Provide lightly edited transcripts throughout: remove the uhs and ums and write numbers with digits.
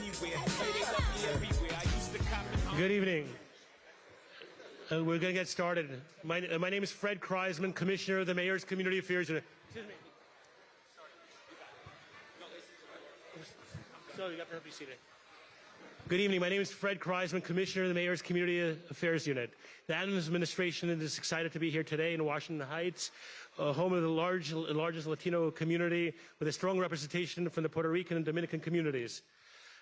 anywhere. Hey, they love me everywhere. I used to cop it. Good evening. We're going to get started. My name is Fred Kreisman, Commissioner of the Mayor's Community Affairs Unit. Excuse me. Sorry, you got to be seated. Good evening. My name is Fred Kreisman, Commissioner of the Mayor's Community Affairs Unit. The Adams administration is excited to be here today in Washington Heights, home of the largest Latino community with a strong representation from the Puerto Rican and Dominican communities.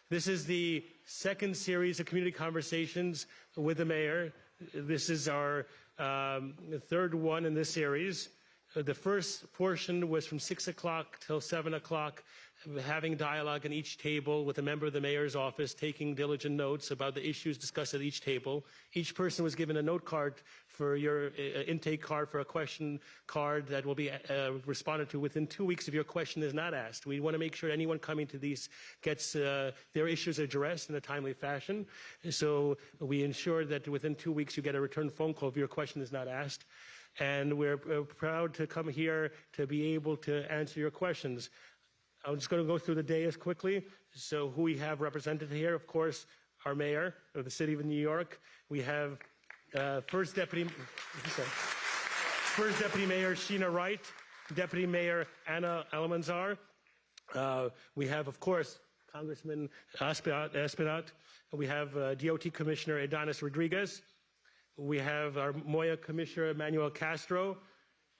This is the second series of community conversations with the mayor. This is our third one in this series. The first portion was from 6 o'clock till 7 o'clock, having dialogue at each table with a member of the mayor's office, taking diligent notes about the issues discussed at each table. Each person was given a note card for your intake card, for a question card that will be responded to within 2 weeks if your question is not asked. We want to make sure anyone coming to these gets their issues addressed in a timely fashion. So we ensure that within 2 weeks you get a return phone call if your question is not asked. And we're proud to come here to be able to answer your questions. I'm just going to go through the day as quickly. So who we have represented here, of course, our mayor of the city of New York. We have First Deputy Mayor Sheena Wright, Deputy Mayor Anna Almanzar. We have, of course, Congressman Espinat. We have DOT Commissioner Adonis Rodriguez. We have our MOYA Commissioner Manuel Castro,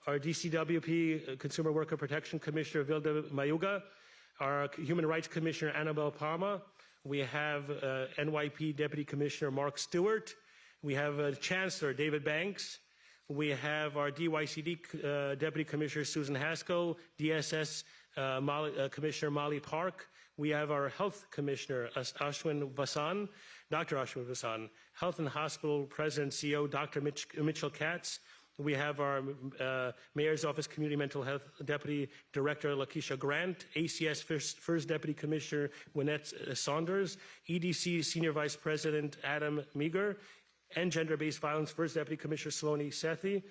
our DCWP Consumer Worker Protection Commissioner Vilda Mayuga, our Human Rights Commissioner Annabelle Palma. We have NYP Deputy Commissioner Mark Stewart. We have Chancellor David Banks. We have our DYCD Deputy Commissioner Susan Haskell, DSS Commissioner Molly Park. We have our Health Commissioner Ashwin Vasan, Dr. Ashwin Vasan, Health and Hospital President and CEO Dr. Mitchell Katz. We have our Mayor's Office Community Mental Health Deputy Director Lakeisha Grant, ACS First Deputy Commissioner Wynette Saunders, EDC Senior Vice President Adam Meager, and Gender-Based Violence First Deputy Commissioner Saloni Sethi.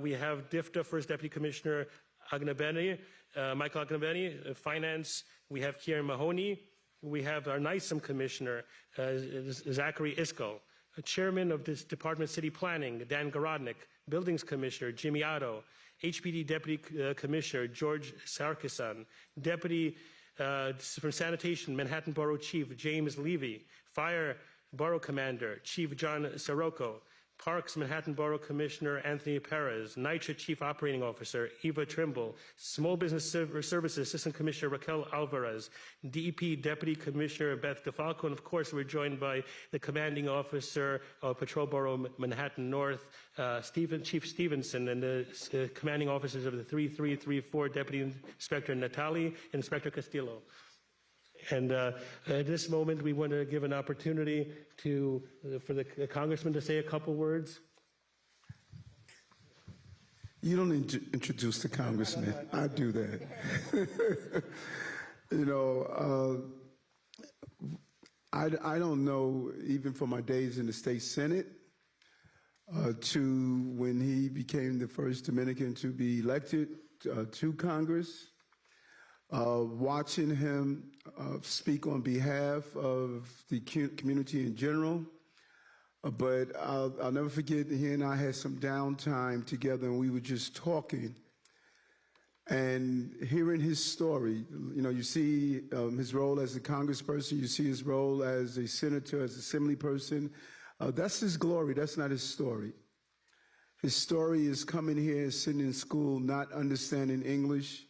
We have DIFTA First Deputy Commissioner Michael Agnabeni, Finance. We have Kieran Mahoney. We have our NYCM Commissioner, Zachary Iskell. Chairman of this Department of City Planning, Dan Garodnik. Buildings Commissioner, Jimmy Otto. HPD Deputy Commissioner, George Sarkisyan. Deputy for Sanitation, Manhattan Borough Chief, James Levy. Fire Borough Commander, Chief John Sirocco. Parks Manhattan Borough Commissioner Anthony Perez, NYCHA Chief Operating Officer Eva Trimble, Small Business Services Assistant Commissioner Raquel Alvarez, DEP Deputy Commissioner Beth DeFalco, and of course we're joined by the Commanding Officer of Patrol Borough Manhattan North, Chief Stevenson, and the Commanding Officers of the 3334 Deputy Inspector Natali and Inspector Castillo. And at this moment, we want to give an opportunity for the Congressman to say a couple words. You don't need to introduce the Congressman. I do that. You know, I don't know, even from my days in the state Senate to when he became the first Dominican to be elected to Congress, watching him speak on behalf of the community in general. But I'll never forget, he and I had some downtime together and we were just talking and hearing his story. You know, you see his role as a congressperson, you see his role as a senator, as an assembly person. That's his glory, that's not his story. His story is coming here, sitting in school, not understanding English,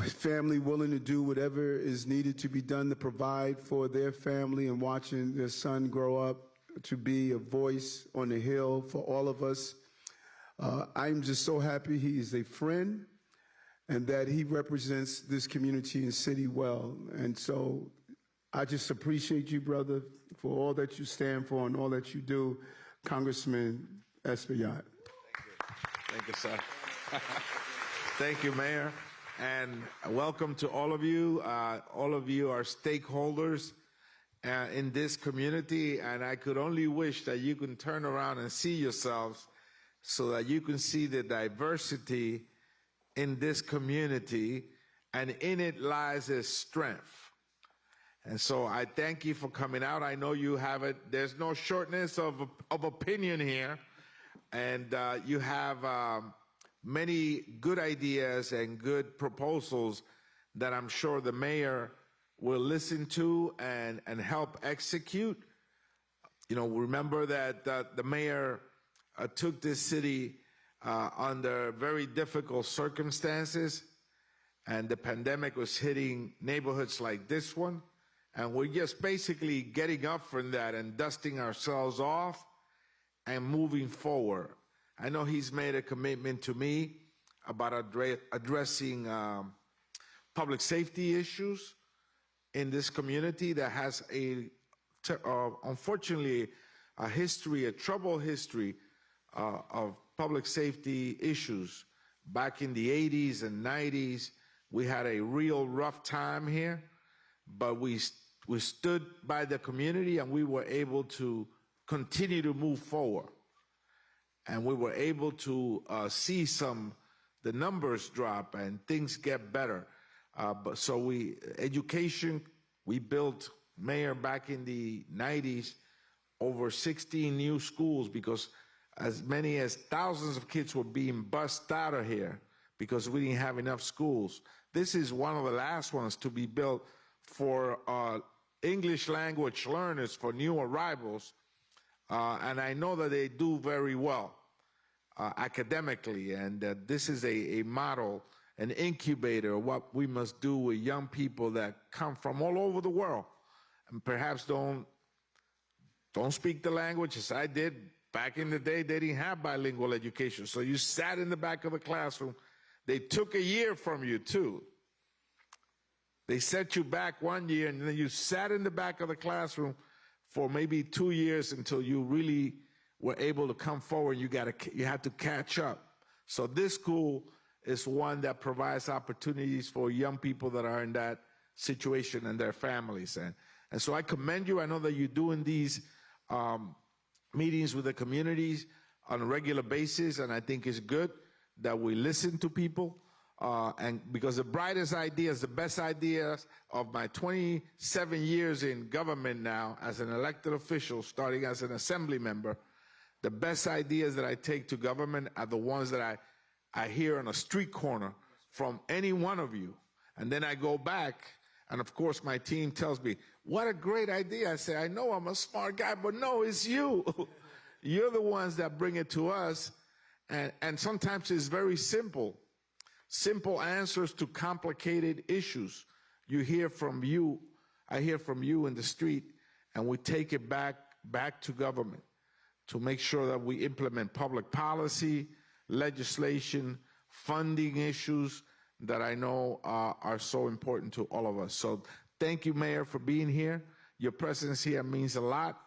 family willing to do whatever is needed to be done to provide for their family and watching their son grow up to be a voice on the Hill for all of us. I'm just so happy he is a friend and that he represents this community and city well. And so I just appreciate you, brother, for all that you stand for and all that you do, Congressman Espinat. Thank you, sir. Thank you, Mayor. And welcome to all of you. All of you are stakeholders in this community, and I could only wish that you can turn around and see yourselves so that you can see the diversity in this community, and in it lies its strength. And so I thank you for coming out. I know you have it. There's no shortness of opinion here. And you have many good ideas and good proposals that I'm sure the mayor will listen to and help execute. You know, remember that the mayor took this city under very difficult circumstances, and the pandemic was hitting neighborhoods like this one. And we're just basically getting up from that and dusting ourselves off and moving forward. I know he's made a commitment to me about addressing public safety issues in this community that has unfortunately a history, a troubled history of public safety issues. Back in the 80s and 90s, we had a real rough time here, but we stood by the community and we were able to continue to move forward. And we were able to see the numbers drop and things get better. Education, we built, Mayor, back in the 90s, over 16 new schools because as many as thousands of kids were being bussed out of here because we didn't have enough schools. This is one of the last ones to be built for English language learners, for new arrivals. And I know that they do very well academically, and this is a model, an incubator of what we must do with young people that come from all over the world and perhaps don't speak the language as I did. Back in the day, they didn't have bilingual education, so you sat in the back of the classroom. They took a year from you, too. They set you back 1 year, and then you sat in the back of the classroom for maybe 2 years until you really were able to come forward. You had to catch up. So this school is one that provides opportunities for young people that are in that situation and their families. And so I commend you. I know that you're doing these meetings with the communities on a regular basis, and I think it's good that we listen to people. And because the brightest ideas, the best ideas of my 27 years in government now as an elected official, starting as an assembly member, the best ideas that I take to government are the ones that I hear on a street corner from any one of you. And then I go back, and of course my team tells me, what a great idea. I say, I know I'm a smart guy, but no, it's you. You're the ones that bring it to us. And sometimes it's very simple. Simple answers to complicated issues. You hear from you, I hear from you in the street, and we take it back to government to make sure that we implement public policy, legislation, funding issues that I know are so important to all of us. So thank you, Mayor, for being here. Your presence here means a lot,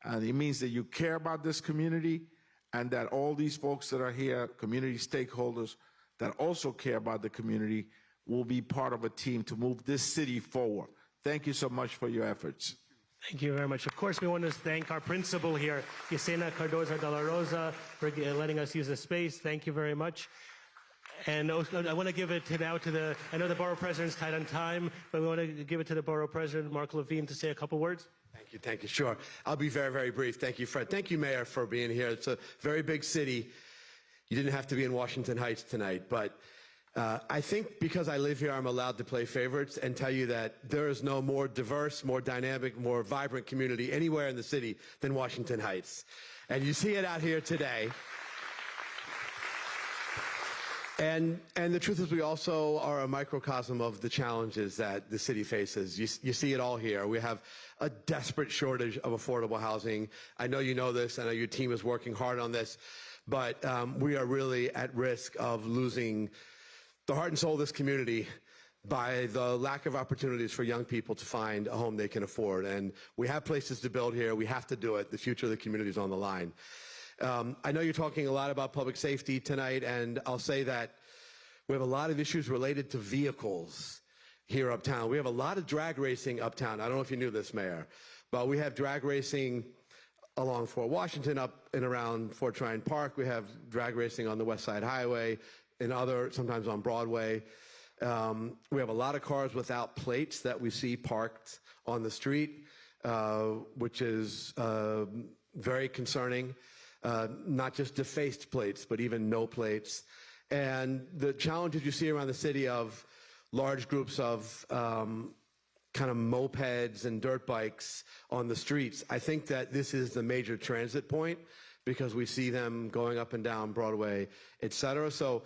and it means that you care about this community and that all these folks that are here, community stakeholders, that also care about the community will be part of a team to move this city forward. Thank you so much for your efforts. Thank you very much. Of course, we want to thank our principal here, Yesenia Cardoza de la Rosa, for letting us use the space. Thank you very much. And I want to give it now to I know the borough president's tight on time, but we want to give it to the borough president, Mark Levine, to say a couple words. Thank you, sure. I'll be very, very brief. Thank you, Fred. Thank you, Mayor, for being here. It's a very big city. You didn't have to be in Washington Heights tonight, but I think because I live here, I'm allowed to play favorites and tell you that there is no more diverse, more dynamic, more vibrant community anywhere in the city than Washington Heights. And you see it out here today. And the truth is we also are a microcosm of the challenges that the city faces. You see it all here. We have a desperate shortage of affordable housing. I know you know this. I know your team is working hard on this. But we are really at risk of losing the heart and soul of this community by the lack of opportunities for young people to find a home they can afford. And we have places to build here. We have to do it. The future of the community is on the line. I know you're talking a lot about public safety tonight, and I'll say that we have a lot of issues related to vehicles here uptown. We have a lot of drag racing uptown. I don't know if you knew this, Mayor, but we have drag racing along Fort Washington, up and around Fort Tryon Park. We have drag racing on the West Side Highway, and sometimes on Broadway. We have a lot of cars without plates that we see parked on the street, which is very concerning. Not just defaced plates, but even no plates. And the challenges you see around the city of large groups of kind of mopeds and dirt bikes on the streets, I think that this is the major transit point because we see them going up and down Broadway, et cetera. So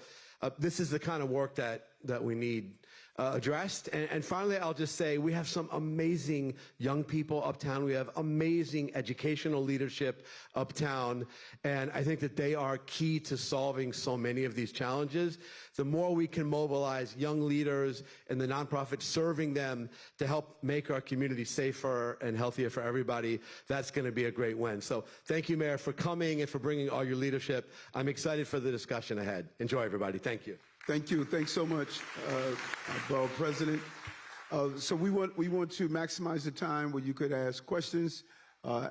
this is the kind of work that we need addressed. And finally, I'll just say we have some amazing young people uptown. We have amazing educational leadership uptown. And I think that they are key to solving so many of these challenges. The more we can mobilize young leaders and the nonprofits, serving them to help make our community safer and healthier for everybody, that's going to be a great win. So thank you, Mayor, for coming and for bringing all your leadership. I'm excited for the discussion ahead. Enjoy, everybody. Thank you. Thank you. Thanks so much, Borough President. So we want to maximize the time where you could ask questions.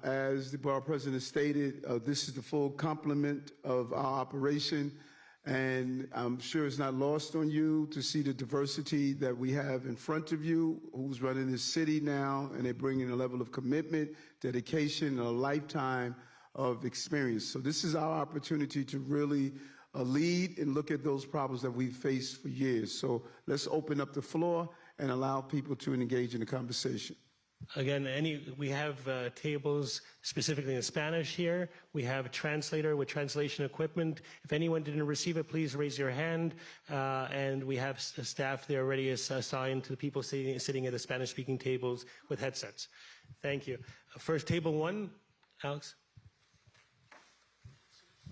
As the Borough President stated, this is the full complement of our operation, and I'm sure it's not lost on you to see the diversity that we have in front of you, who's running this city now, and they're bringing a level of commitment, dedication, and a lifetime of experience. So this is our opportunity to really lead and look at those problems that we've faced for years. So let's open up the floor and allow people to engage in the conversation. Again, we have tables specifically in Spanish here. We have a translator with translation equipment. If anyone didn't receive it, please raise your hand. And we have staff there already assigned to the people sitting at the Spanish-speaking tables with headsets. Thank you. First, table 1, Alex.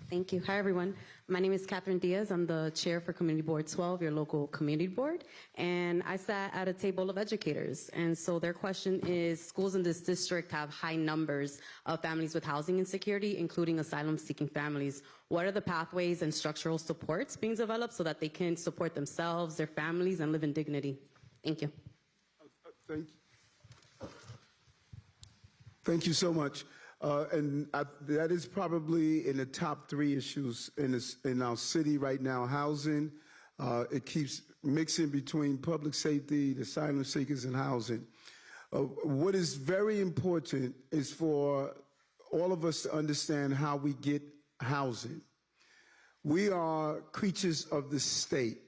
Thank you. Hi, everyone. My name is Catherine Diaz. I'm the chair for Community Board 12, your local community board. And I sat at a table of educators. And so their question is, schools in this district have high numbers of families with housing insecurity, including asylum-seeking families. What are the pathways and structural supports being developed so that they can support themselves, their families, and live in dignity? Thank you. Thank you so much. That is probably in the top 3 issues in our city right now. Housing, it keeps mixing between public safety, the asylum seekers, and housing. What is very important is for all of us to understand how we get housing. We are creatures of the state.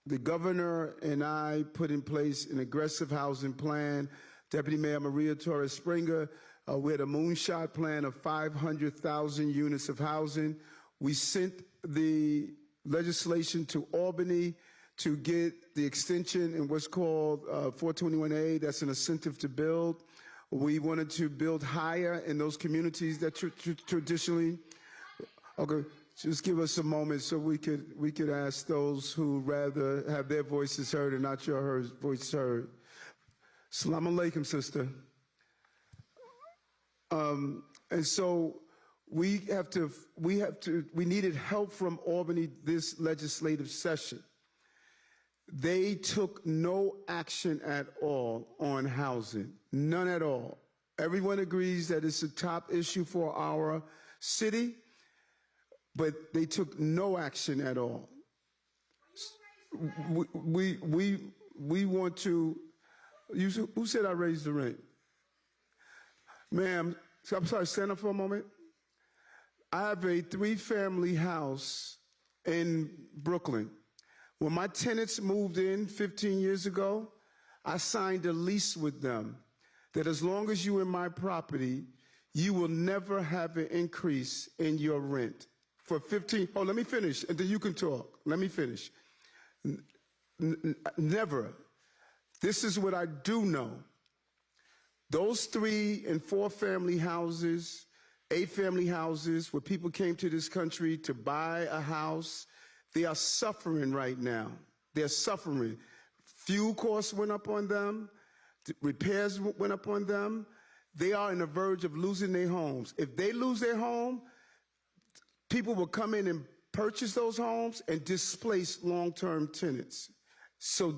The governor and I put in place an aggressive housing plan. Deputy Mayor Maria Torres Springer, we had a moonshot plan of 500,000 units of housing. We sent the legislation to Albany to get the extension in what's called 421A. That's an incentive to build. We wanted to build higher in those communities that traditionally. Okay, just give us a moment so we could ask those who rather have their voices heard and not your voice heard. Assalamu alaikum, sister. And so we needed help from Albany this legislative session. They took no action at all on housing, none at all. Everyone agrees that it's a top issue for our city, but they took no action at all. We want to, who said I raised the rent? Ma'am, I'm sorry, stand up for a moment. I have a 3-family house in Brooklyn. When my tenants moved in 15 years ago, I signed a lease with them that as long as you're in my property, you will never have an increase in your rent. For 15, oh, let me finish, and then you can talk. Let me finish. Never. This is what I do know. Those 3- and 4-family houses, 8-family houses, where people came to this country to buy a house, they are suffering right now. They're suffering. Fuel costs went up on them. Repairs went up on them. They are on the verge of losing their homes. If they lose their home, people will come in and purchase those homes and displace long-term tenants. So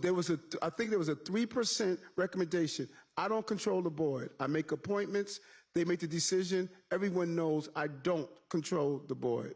I think there was a 3% recommendation. I don't control the board. I make appointments. They make the decision. Everyone knows I don't control the board.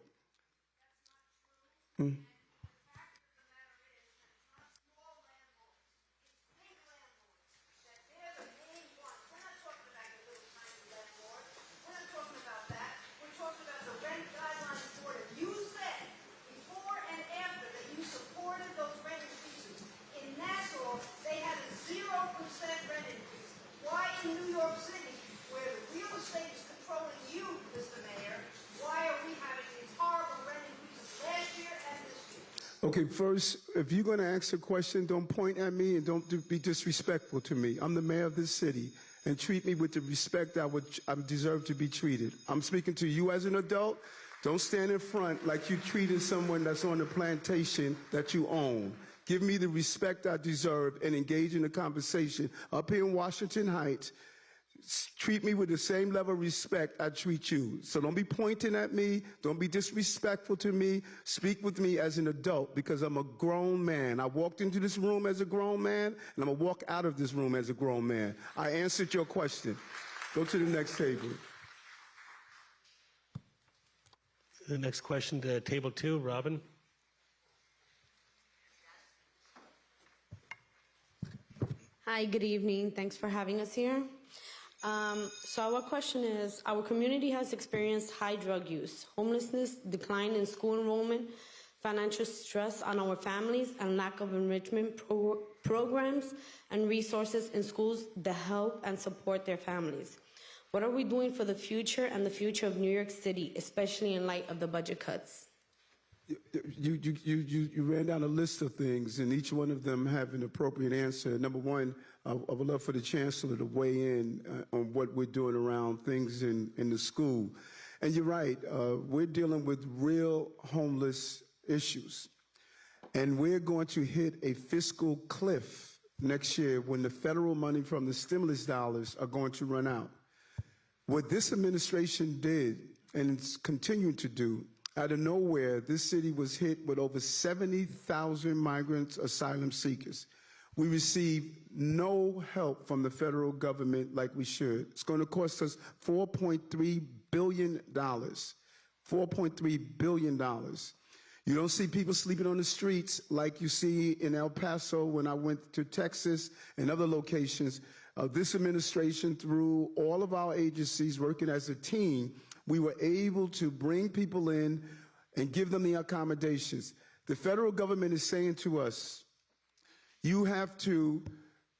Okay, first, if you're going to ask a question, don't point at me and don't be disrespectful to me. I'm the mayor of this city, and treat me with the respect I deserve to be treated. I'm speaking to you as an adult. Don't stand in front like you treated someone that's on the plantation that you own. Give me the respect I deserve and engage in the conversation. Up here in Washington Heights, treat me with the same level of respect I treat you. So don't be pointing at me. Don't be disrespectful to me. Speak with me as an adult because I'm a grown man. I walked into this room as a grown man, and I'm going to walk out of this room as a grown man. I answered your question. Go to the next table. The next question to table 2, Robin. Hi, good evening. Thanks for having us here. So our question is, our community has experienced high drug use, homelessness, decline in school enrollment, financial stress on our families, and lack of enrichment programs and resources in schools that help and support their families. What are we doing for the future and the future of New York City, especially in light of the budget cuts? You ran down a list of things, and each one of them have an appropriate answer. Number one, I would love for the chancellor to weigh in on what we're doing around things in the school. And you're right, we're dealing with real homeless issues. And we're going to hit a fiscal cliff next year when the federal money from the stimulus dollars are going to run out. What this administration did, and it's continuing to do, out of nowhere, this city was hit with over 70,000 migrants, asylum seekers. We received no help from the federal government like we should. It's going to cost us $4.3 billion. $4.3 billion. You don't see people sleeping on the streets like you see in El Paso when I went to Texas and other locations. This administration, through all of our agencies working as a team, we were able to bring people in and give them the accommodations. The federal government is saying to us, you have to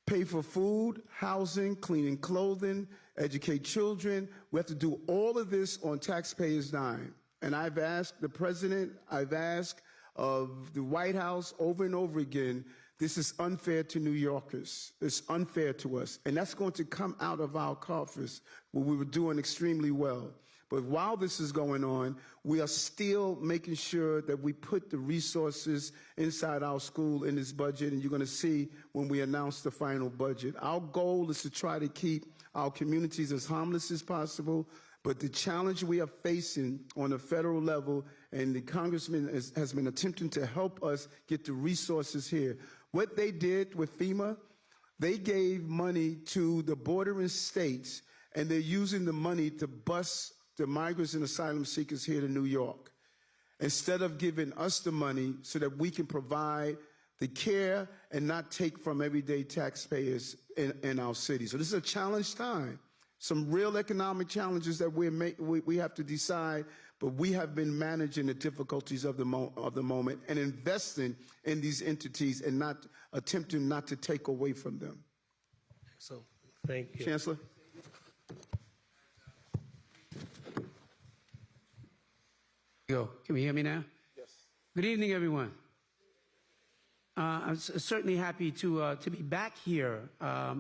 pay for food, housing, cleaning clothing, educate children. We have to do all of this on taxpayers' dime. And I've asked the president, I've asked of the White House over and over again, this is unfair to New Yorkers. It's unfair to us. And that's going to come out of our coffers where we were doing extremely well. But while this is going on, we are still making sure that we put the resources inside our school in this budget, and you're going to see when we announce the final budget. Our goal is to try to keep our communities as harmless as possible, but the challenge we are facing on a federal level, and the Congressman has been attempting to help us get the resources here. What they did with FEMA, they gave money to the bordering states, and they're using the money to bus the migrants and asylum seekers here to New York, instead of giving us the money so that we can provide the care and not take from everyday taxpayers in our city. So this is a challenge time. Some real economic challenges that we have to decide, but we have been managing the difficulties of the moment and investing in these entities and not attempting not to take away from them. So, thank you. Chancellor? Go. Can we hear me now? Yes. Good evening, everyone. I'm certainly happy to be back here. I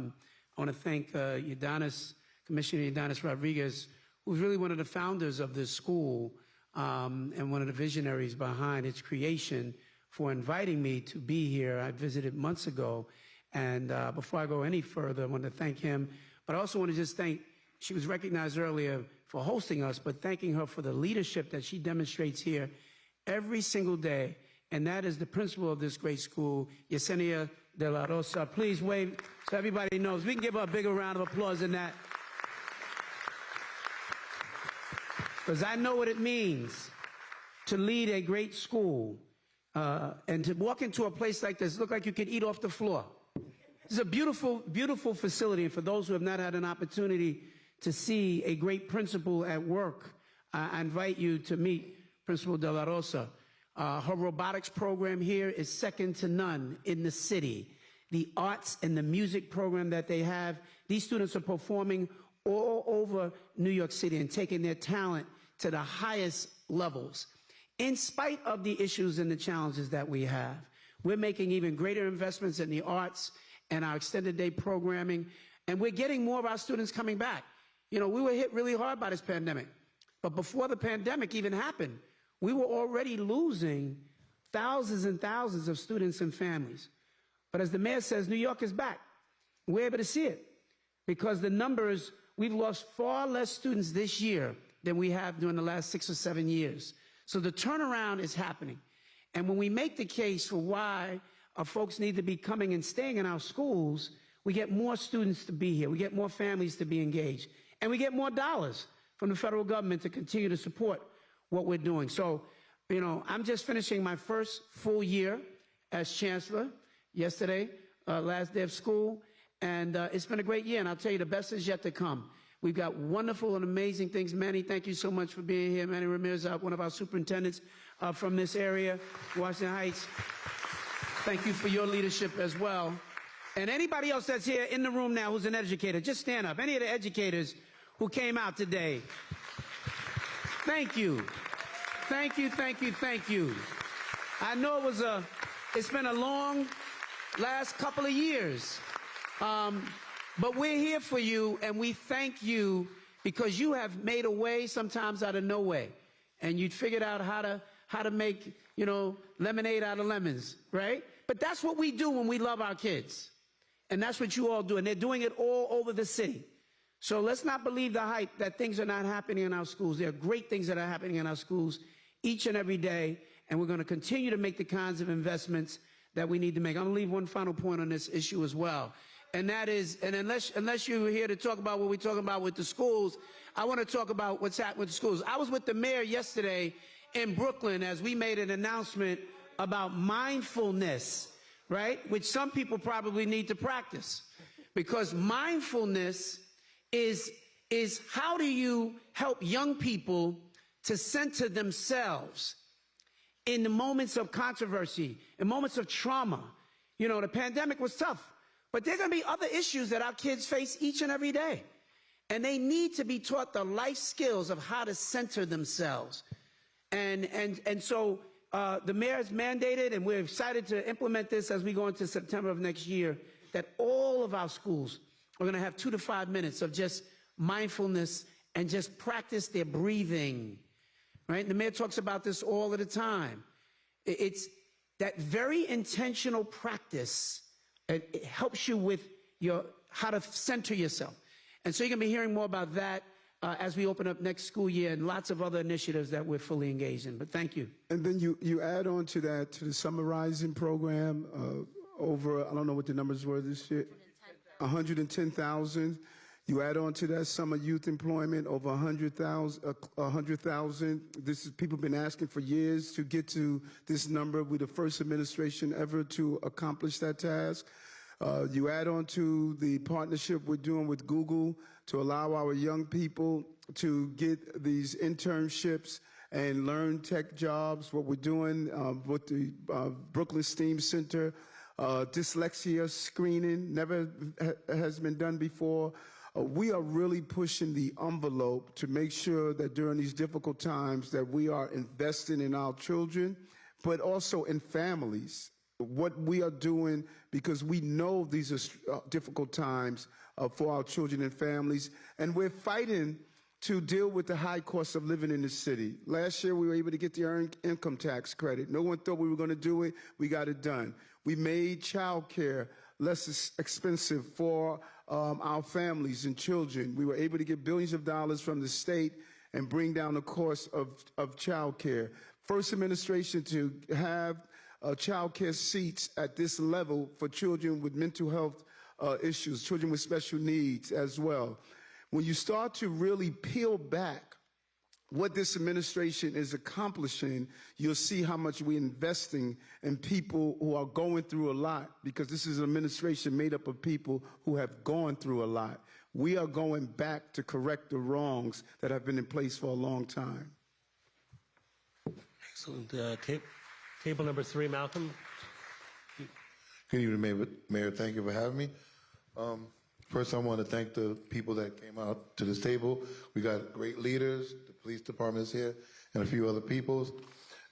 want to thank Commissioner Udanis Rodriguez, who's really one of the founders of this school and one of the visionaries behind its creation, for inviting me to be here. I visited months ago, and before I go any further, I want to thank him. But I also want to just thank, she was recognized earlier for hosting us, but thanking her for the leadership that she demonstrates here every single day. And that is the principal of this great school, Yesenia de la Rosa. Please wave so everybody knows. We can give her a bigger round of applause than that. Because I know what it means to lead a great school and to walk into a place like this, look like you can eat off the floor. This is a beautiful, beautiful facility. And for those who have not had an opportunity to see a great principal at work, I invite you to meet Principal De La Rosa. Her robotics program here is second to none in the city. The arts and the music program that they have, these students are performing all over New York City and taking their talent to the highest levels. in spite of the issues and the challenges that we have. We're making even greater investments in the arts and our extended day programming, and we're getting more of our students coming back. You know, we were hit really hard by this pandemic, but before the pandemic even happened, we were already losing thousands and thousands of students and families. But as the mayor says, New York is back. We're able to see it because the numbers, we've lost far less students this year than we have during the last 6 or 7 years. So the turnaround is happening. And when we make the case for why our folks need to be coming and staying in our schools, we get more students to be here. We get more families to be engaged. And we get more dollars from the federal government to continue to support what we're doing. So, you know, I'm just finishing my first full year as chancellor yesterday, last day of school. And it's been a great year. And I'll tell you, the best is yet to come. We've got wonderful and amazing things. Manny, thank you so much for being here. Manny Ramirez, one of our superintendents from this area, Washington Heights. Thank you for your leadership as well. And anybody else that's here in the room now who's an educator, just stand up. Any of the educators who came out today, thank you. Thank you, thank you, thank you. I know it's been a long last couple of years. But we're here for you, and we thank you because you have made a way sometimes out of no way. And you figured out how to make, you know, lemonade out of lemons, right? But that's what we do when we love our kids. And that's what you all do. And they're doing it all over the city. So let's not believe the hype that things are not happening in our schools. There are great things that are happening in our schools each and every day. And we're going to continue to make the kinds of investments that we need to make. I'm going to leave one final point on this issue as well. And that is, and unless you're here to talk about what we're talking about with the schools, I want to talk about what's happening with the schools. I was with the mayor yesterday in Brooklyn as we made an announcement about mindfulness, right? Which some people probably need to practice. Because mindfulness is how do you help young people to center themselves in the moments of controversy, in moments of trauma. You know, the pandemic was tough. But there are going to be other issues that our kids face each and every day. And they need to be taught the life skills of how to center themselves. And so the mayor has mandated, and we're excited to implement this as we go into September of next year, that all of our schools are going to have 2 to 5 minutes of just mindfulness and just practice their breathing. Right? The mayor talks about this all of the time. It's that very intentional practice. It helps you with how to center yourself. And so you're going to be hearing more about that as we open up next school year and lots of other initiatives that we're fully engaged in. But thank you. And then you add on to that, to the summarizing program, over, I don't know what the numbers were this year, 110,000. You add on to that summer youth employment, over 100,000. This is people been asking for years to get to this number. We're the first administration ever to accomplish that task. You add on to the partnership we're doing with Google to allow our young people to get these internships and learn tech jobs. What we're doing with the Brooklyn STEAM Center, dyslexia screening never has been done before. We are really pushing the envelope to make sure that during these difficult times that we are investing in our children, but also in families. What we are doing, because we know these are difficult times for our children and families, and we're fighting to deal with the high cost of living in the city. Last year, we were able to get the earned income tax credit. No one thought we were going to do it. We got it done. We made child care less expensive for our families and children. We were able to get billions of dollars from the state and bring down the cost of child care. First administration to have child care seats at this level for children with mental health issues, children with special needs as well. When you start to really peel back what this administration is accomplishing, you'll see how much we're investing in people who are going through a lot, because this is an administration made up of people who have gone through a lot. We are going back to correct the wrongs that have been in place for a long time. Excellent. Table number 3, Malcolm. Good evening, Mayor. Thank you for having me. First, I want to thank the people that came out to this table. We got great leaders. The police department is here, and a few other people.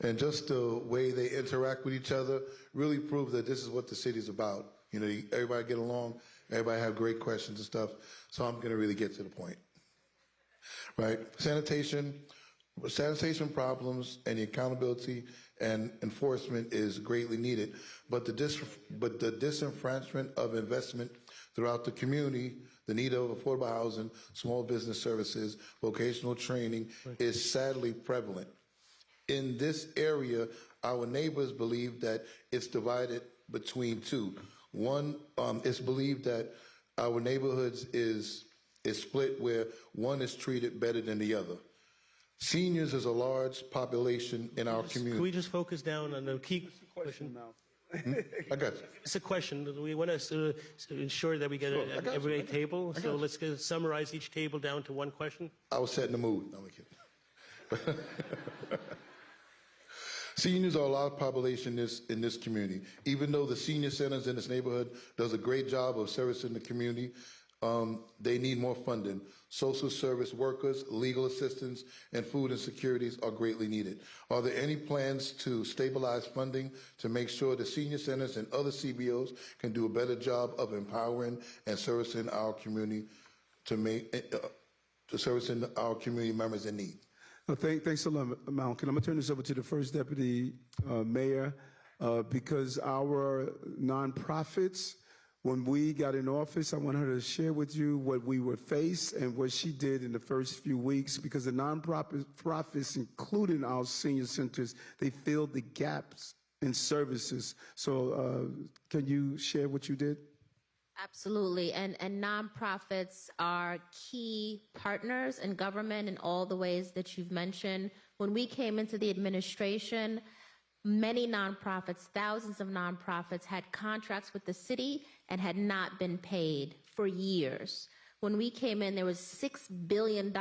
And just the way they interact with each other really proves that this is what the city's about. You know, everybody get along, everybody have great questions and stuff. So I'm going to really get to the point. Right? Sanitation problems and the accountability and enforcement is greatly needed. But the disenfranchisement of investment throughout the community, the need of affordable housing, small business services, vocational training is sadly prevalent. In this area, our neighbors believe that it's divided between two. One, it's believed that our neighborhoods is split where one is treated better than the other. Seniors is a large population in our community. Can we just focus down on the key question? I got you. It's a question. We want to ensure that we get every table. So let's summarize each table down to one question. I was setting the mood. No, I'm kidding. Seniors are a large population in this community. Even though the senior centers in this neighborhood does a great job of servicing the community, they need more funding. Social service workers, legal assistance, and food insecurities are greatly needed. Are there any plans to stabilize funding to make sure the senior centers and other CBOs can do a better job of empowering and servicing our community to servicing our community members in need? Thanks a lot, Malcolm. I'm going to turn this over to the First Deputy Mayor because our nonprofits, when we got in office, I want her to share with you what we were faced and what she did in the first few weeks because the nonprofits, including our senior centers, they filled the gaps in services. So can you share what you did? Absolutely, and nonprofits are key partners in government in all the ways that you've mentioned. When we came into the administration, many nonprofits, thousands of nonprofits had contracts with the city and had not been paid for years. When we came in, there was $6 billion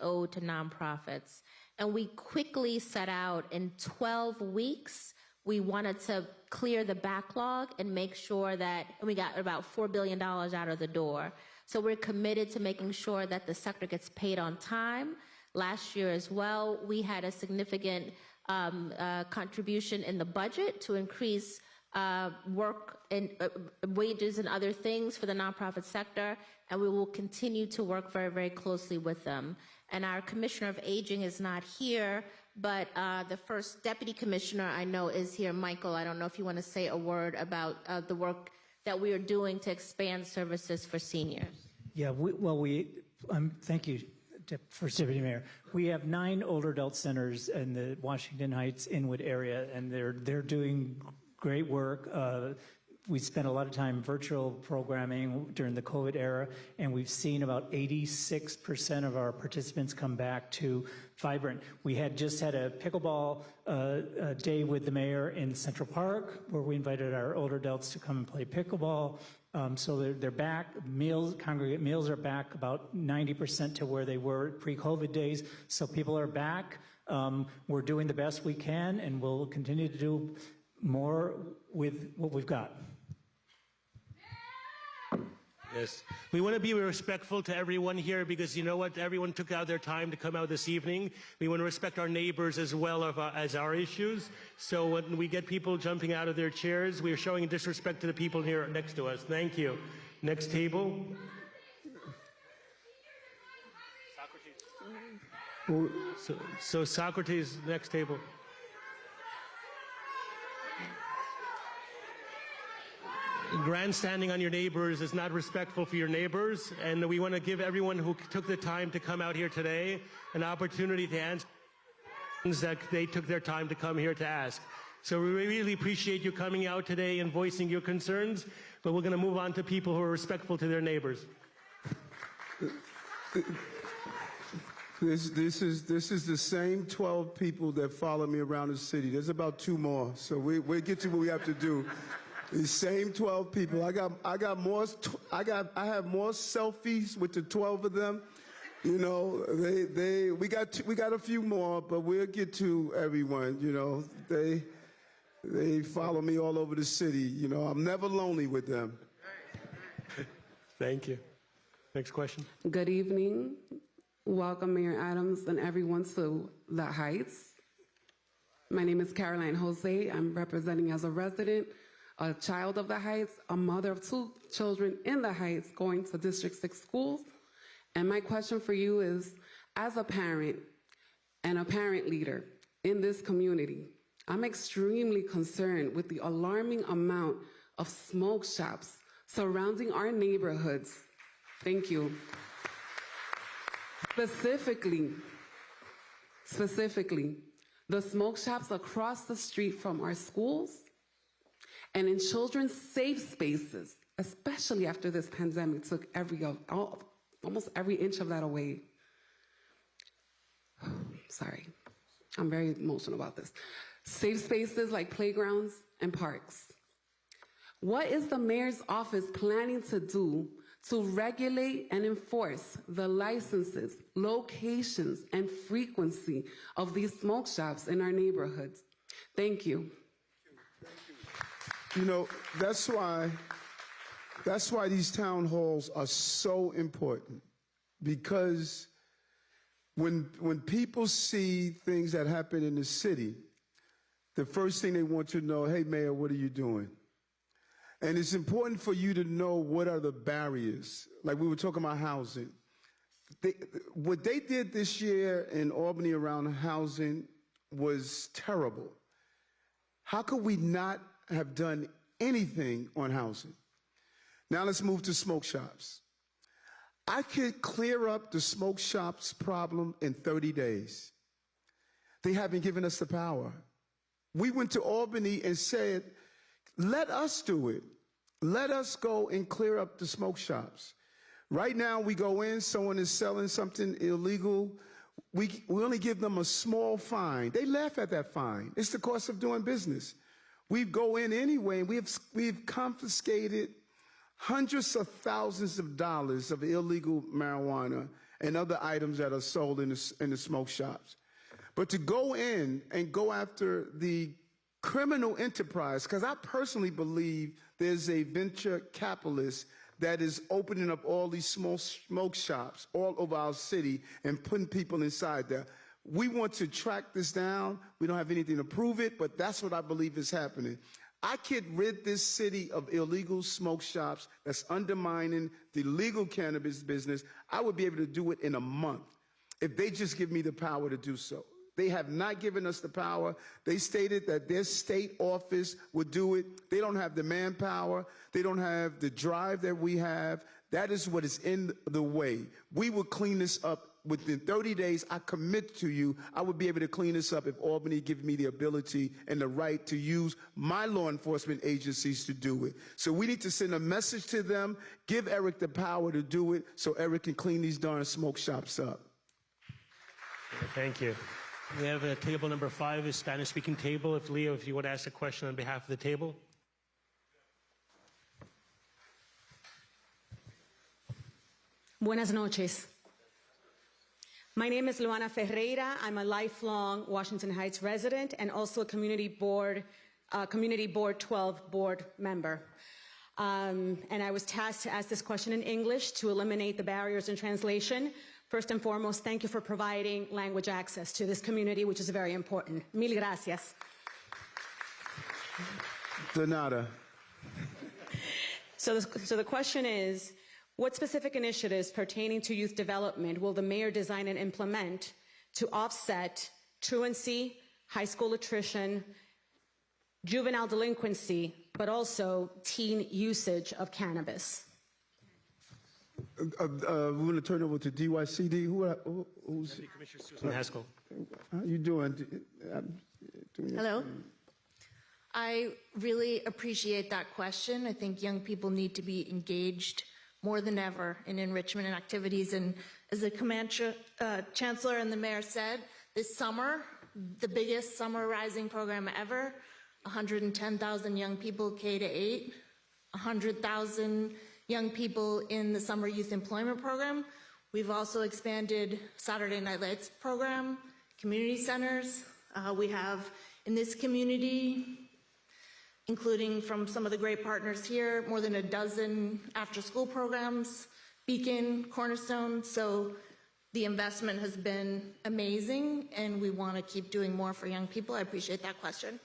owed to nonprofits, and we quickly set out in 12 weeks. We wanted to clear the backlog and make sure that we got about $4 billion out of the door. So we're committed to making sure that the sector gets paid on time. Last year as well, we had a significant contribution in the budget to increase work and wages and other things for the nonprofit sector, and we will continue to work very, very closely with them. And our Commissioner of Aging is not here, but the First Deputy Commissioner I know is here. Michael, I don't know if you want to say a word about the work that we are doing to expand services for seniors. Yeah, thank you, First Deputy Mayor. We have 9 older adult centers in the Washington Heights Inwood area, and they're doing great work. We spent a lot of time virtual programming during the COVID era, and we've seen about 86% of our participants come back to vibrant. We had just had a pickleball day with the mayor in Central Park, where we invited our older adults to come and play pickleball. So they're back. Congregate meals are back about 90% to where they were pre-COVID days. So people are back. We're doing the best we can, and we'll continue to do more with what we've got. Yes. We want to be respectful to everyone here because you know what? Everyone took out their time to come out this evening. We want to respect our neighbors as well as our issues. So when we get people jumping out of their chairs, we are showing disrespect to the people here next to us. Thank you. Next table. So Socrates, next table. Grandstanding on your neighbors is not respectful for your neighbors, and we want to give everyone who took the time to come out here today an opportunity to answer things that they took their time to come here to ask. So we really appreciate you coming out today and voicing your concerns, but we're going to move on to people who are respectful to their neighbors. This is the same 12 people that follow me around the city. There's about 2 more, so we'll get to what we have to do. The same 12 people. I have more selfies with the 12 of them. You know, we got a few more, but we'll get to everyone. You know, they follow me all over the city. You know, I'm never lonely with them. Thank you. Next question. Good evening. Welcome, Mayor Adams and everyone to the Heights. My name is Caroline Jose. I'm representing as a resident, a child of the Heights, a mother of 2 children in the Heights going to District 6 schools. And my question for you is, as a parent and a parent leader in this community, I'm extremely concerned with the alarming amount of smoke shops surrounding our neighborhoods. Thank you. Specifically, the smoke shops across the street from our schools and in children's safe spaces, especially after this pandemic took almost every inch of that away. Sorry, I'm very emotional about this. Safe spaces like playgrounds and parks. What is the mayor's office planning to do to regulate and enforce the licenses, locations, and frequency of these smoke shops in our neighborhoods? Thank you. You know, that's why these town halls are so important, because when people see things that happen in the city, the first thing they want to know, hey, Mayor, what are you doing? And it's important for you to know what are the barriers. Like we were talking about housing. What they did this year in Albany around housing was terrible. How could we not have done anything on housing? Now let's move to smoke shops. I could clear up the smoke shops problem in 30 days. They haven't given us the power. We went to Albany and said, let us do it. Let us go and clear up the smoke shops. Right now, we go in, someone is selling something illegal. We only give them a small fine. They laugh at that fine. It's the cost of doing business. We go in anyway, and we've confiscated hundreds of thousands of dollars of illegal marijuana and other items that are sold in the smoke shops. But to go in and go after the criminal enterprise, because I personally believe there's a venture capitalist that is opening up all these small smoke shops all over our city and putting people inside there. We want to track this down. We don't have anything to prove it, but that's what I believe is happening. I could rid this city of illegal smoke shops that's undermining the legal cannabis business. I would be able to do it in a month if they just give me the power to do so. They have not given us the power. They stated that their state office would do it. They don't have the manpower. They don't have the drive that we have. That is what is in the way. We will clean this up within 30 days. I commit to you, I would be able to clean this up if Albany gives me the ability and the right to use my law enforcement agencies to do it. So we need to send a message to them, give Eric the power to do it so Eric can clean these darn smoke shops up. Thank you. We have table number 5, is Spanish-speaking table. If Leo, if you want to ask a question on behalf of the table. Buenas noches. My name is Luana Ferreira. I'm a lifelong Washington Heights resident and also a Community Board 12 board member. And I was tasked to ask this question in English to eliminate the barriers in translation. First and foremost, thank you for providing language access to this community, which is very important. Mil gracias. De nada. So the question is, what specific initiatives pertaining to youth development will the mayor design and implement to offset truancy, high school attrition, juvenile delinquency, but also teen usage of cannabis? We're going to turn over to DYCD. Who's Commissioner Susan Haskell. How you doing? Hello. I really appreciate that question. I think young people need to be engaged more than ever in enrichment and activities. And as the Chancellor and the Mayor said, this summer, the biggest summer rising program ever, 110,000 young people K-8, 100,000 young people in the Summer Youth Employment Program. We've also expanded Saturday Night Lights program, community centers. We have in this community, including from some of the great partners here, more than a dozen after-school programs, Beacon, Cornerstone. So The investment has been amazing, and we want to keep doing more for young people. I appreciate that question.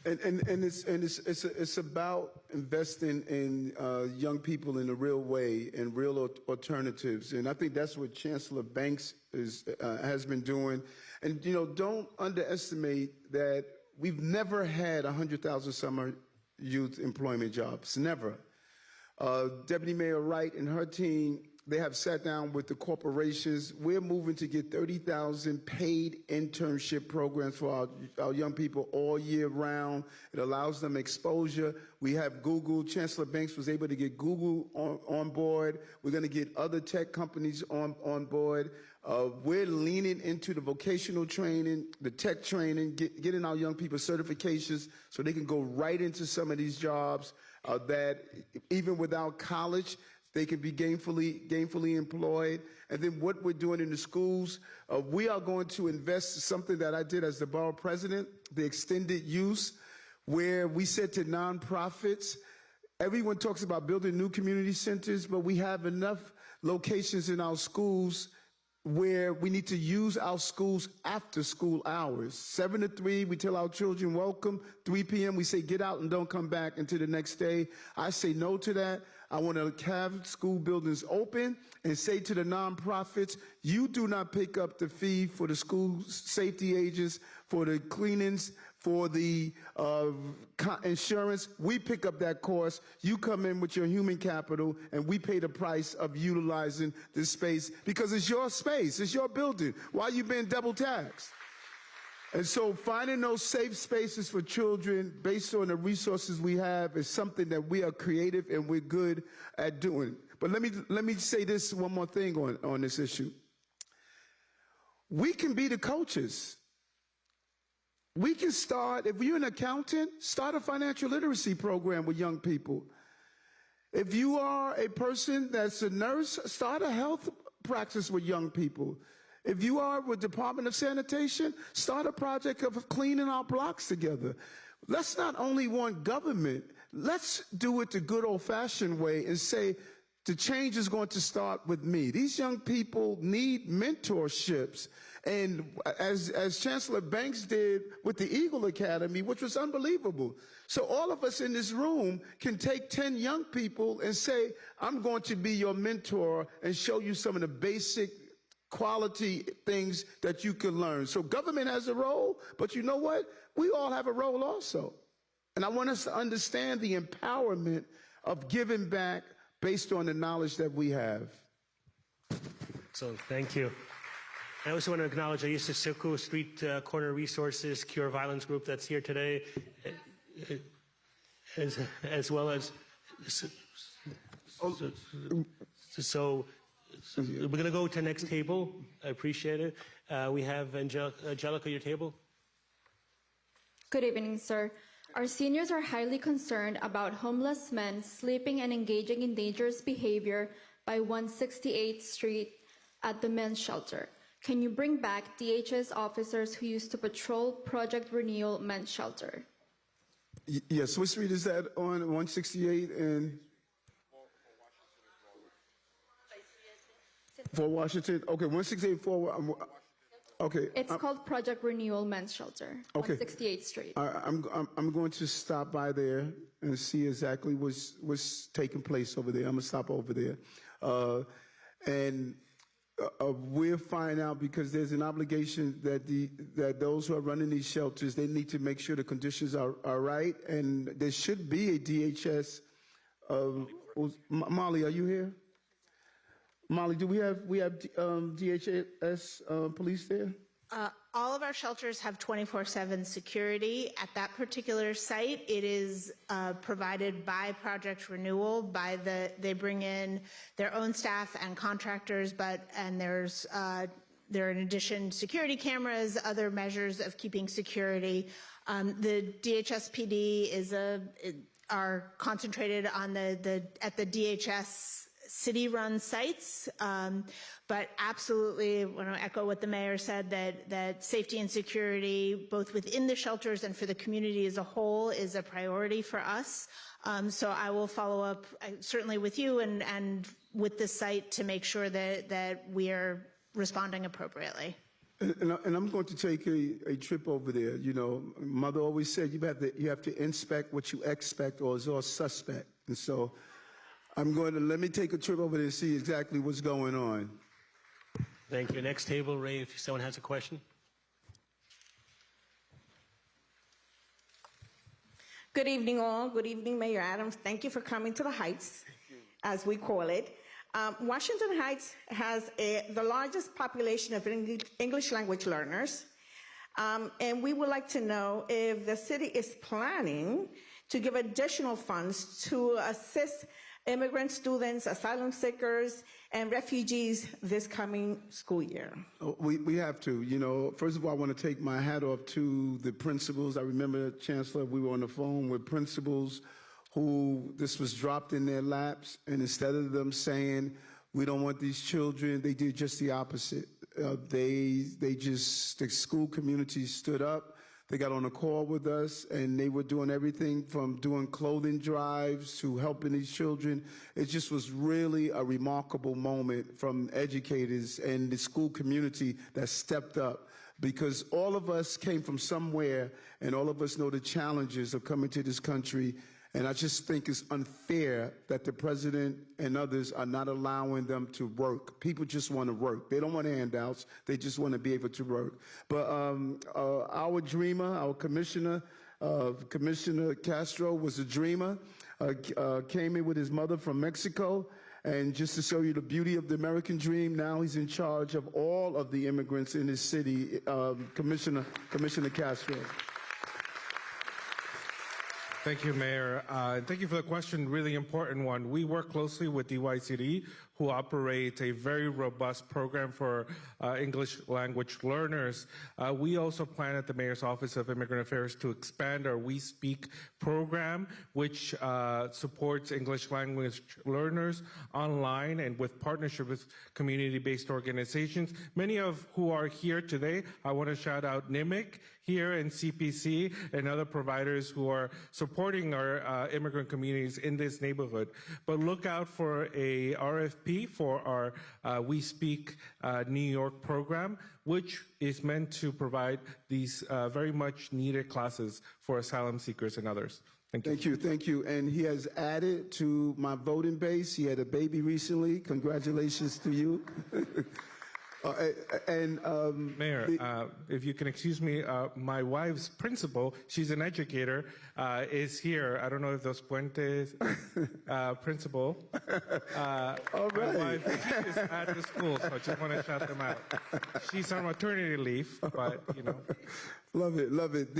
And it's about investing in young people in a real way and real alternatives. And I think that's what Chancellor Banks has been doing. And, you know, don't underestimate that we've never had 100,000 summer youth employment jobs, never. Deputy Mayor Wright and her team, they have sat down with the corporations. We're moving to get 30,000 paid internship programs for our young people all year round. It allows them exposure. We have Google. Chancellor Banks was able to get Google on board. We're going to get other tech companies on board. We're leaning into the vocational training, the tech training, getting our young people certifications so they can go right into some of these jobs that even without college, they can be gainfully employed. And then what we're doing in the schools, we are going to invest in something that I did as the borough president, the extended use, where we said to nonprofits, everyone talks about building new community centers, but we have enough locations in our schools where we need to use our schools after school hours. 7 to 3, we tell our children welcome. 3 p.m., we say get out and don't come back until the next day. I say no to that. I want to have school buildings open and say to the nonprofits, you do not pick up the fee for the school safety agents, for the cleanings, for the insurance. We pick up that cost. You come in with your human capital, and we pay the price of utilizing this space because it's your space, it's your building. Why are you being double taxed? And so finding those safe spaces for children based on the resources we have is something that we are creative and we're good at doing. But let me say this one more thing on this issue. We can be the coaches. We can start, if you're an accountant, start a financial literacy program with young people. If you are a person that's a nurse, start a health practice with young people. If you are with Department of Sanitation, start a project of cleaning our blocks together. Let's not only want government, let's do it the good old-fashioned way and say the change is going to start with me. These young people need mentorships. And as Chancellor Banks did with the Eagle Academy, which was unbelievable. So all of us in this room can take 10 young people and say, I'm going to be your mentor and show you some of the basic quality things that you can learn. So government has a role, but you know what? We all have a role also. And I want us to understand the empowerment of giving back based on the knowledge that we have. So thank you. I also want to acknowledge Aisha Silko, Street Corner Resources, Cure Violence Group that's here today, as well as, so we're going to go to the next table. I appreciate it. We have Angelica, your table. Good evening, sir. Our seniors are highly concerned about homeless men sleeping and engaging in dangerous behavior by 168th Street at the men's shelter. Can you bring back DHS officers who used to patrol Project Renewal men's shelter? Yes, which street is that on, 168 and... For Washington? Okay, 168 for... Okay. It's called Project Renewal men's shelter, okay. 168th Street. I'm going to stop by there and see exactly what's taking place over there. I'm going to stop over there. We'll find out, because there's an obligation that those who are running these shelters, they need to make sure the conditions are right, and there should be a DHS. Molly, are you here? Molly, do we have DHS police there? All of our shelters have 24/7 security. At that particular site, it is provided by Project Renewal. They bring in their own staff and contractors, and there are in addition security cameras, other measures of keeping security. The DHS PD are concentrated on at the DHS city-run sites, but absolutely, I want to echo what the mayor said, that safety and security, both within the shelters and for the community as a whole, is a priority for us. So I will follow up certainly with you and with the site to make sure that we are responding appropriately. And I'm going to take a trip over there. You know, Mother always said you have to inspect what you expect, or it's all suspect. And so let me take a trip over there and see exactly what's going on. Thank you. Next table, Ray, if someone has a question. Good evening, all. Good evening, Mayor Adams. Thank you for coming to the Heights, as we call it. Washington Heights has the largest population of English language learners, and we would like to know if the city is planning to give additional funds to assist immigrant students, asylum seekers, and refugees this coming school year. We have to. You know, first of all, I want to take my hat off to the principals. I remember, Chancellor, we were on the phone with principals who this was dropped in their laps, and instead of them saying, we don't want these children, they did just the opposite. The school community stood up, they got on a call with us, and they were doing everything from doing clothing drives to helping these children. It just was really a remarkable moment from educators and the school community that stepped up, because all of us came from somewhere, and all of us know the challenges of coming to this country. And I just think it's unfair that the president and others are not allowing them to work. People just want to work. They don't want handouts. They just want to be able to work. But our dreamer, our commissioner, Commissioner Castro, was a dreamer, came in with his mother from Mexico. And just to show you the beauty of the American dream, now he's in charge of all of the immigrants in his city, Commissioner Castro. Thank you, Mayor. Thank you for the question, really important one. We work closely with DYCD, who operate a very robust program for English language learners. We also plan at the Mayor's Office of Immigrant Affairs to expand our We Speak program, which supports English language learners online and with partnership with community-based organizations. Many of who are here today, I want to shout out NIMIC here and CPC and other providers who are supporting our immigrant communities in this neighborhood. But look out for a RFP for our We Speak New York program, which is meant to provide these very much needed classes for asylum seekers and others. Thank you. Thank you. And he has added to my voting base. He had a baby recently. Congratulations to you. Mayor, if you can excuse me, my wife's principal, she's an educator, is here. I don't know if those Puentes principal. All right. My wife is at the school, so I just want to shout them out. She's on maternity leave, but you know. Love it, love it.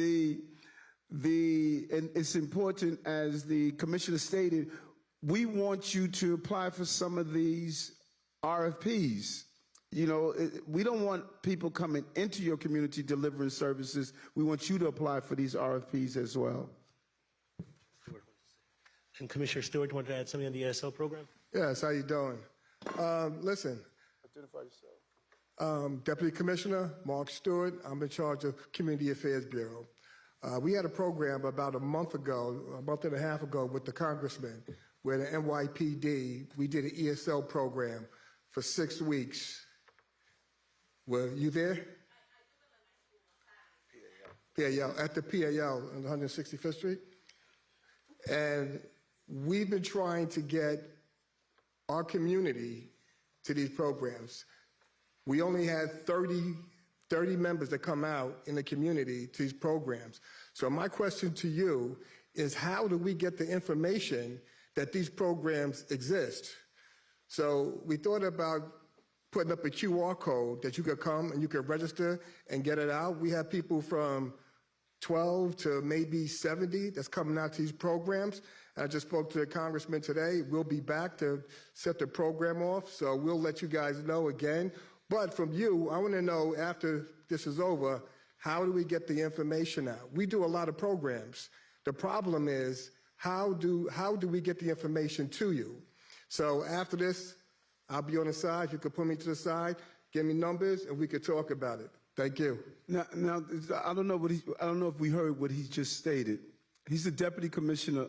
And it's important, as the commissioner stated, we want you to apply for some of these RFPs. You know, we don't want people coming into your community delivering services. We want you to apply for these RFPs as well. And Commissioner Stewart wanted to add something on the ESL program? Yes, how you doing? Listen. Identify yourself. Deputy Commissioner Mark Stewart. I'm in charge of Community Affairs Bureau. We had a program about a month and a half ago with the Congressman, where the NYPD, we did an ESL program for 6 weeks. Were you there? PAL, at the PAL on 165th Street. And we've been trying to get our community to these programs. We only had 30 members that come out in the community to these programs. So my question to you is, how do we get the information that these programs exist? So we thought about putting up a QR code that you could come and you could register and get it out. We have people from 12 to maybe 70 that's coming out to these programs. I just spoke to the Congressman today. We'll be back to set the program off, so we'll let you guys know again. But from you, I want to know, after this is over, how do we get the information out? We do a lot of programs. The problem is, how do we get the information to you? So after this, I'll be on the side. You could put me to the side, give me numbers, and we could talk about it. Thank you. Now I don't know if we heard what he just stated. He's the Deputy Commissioner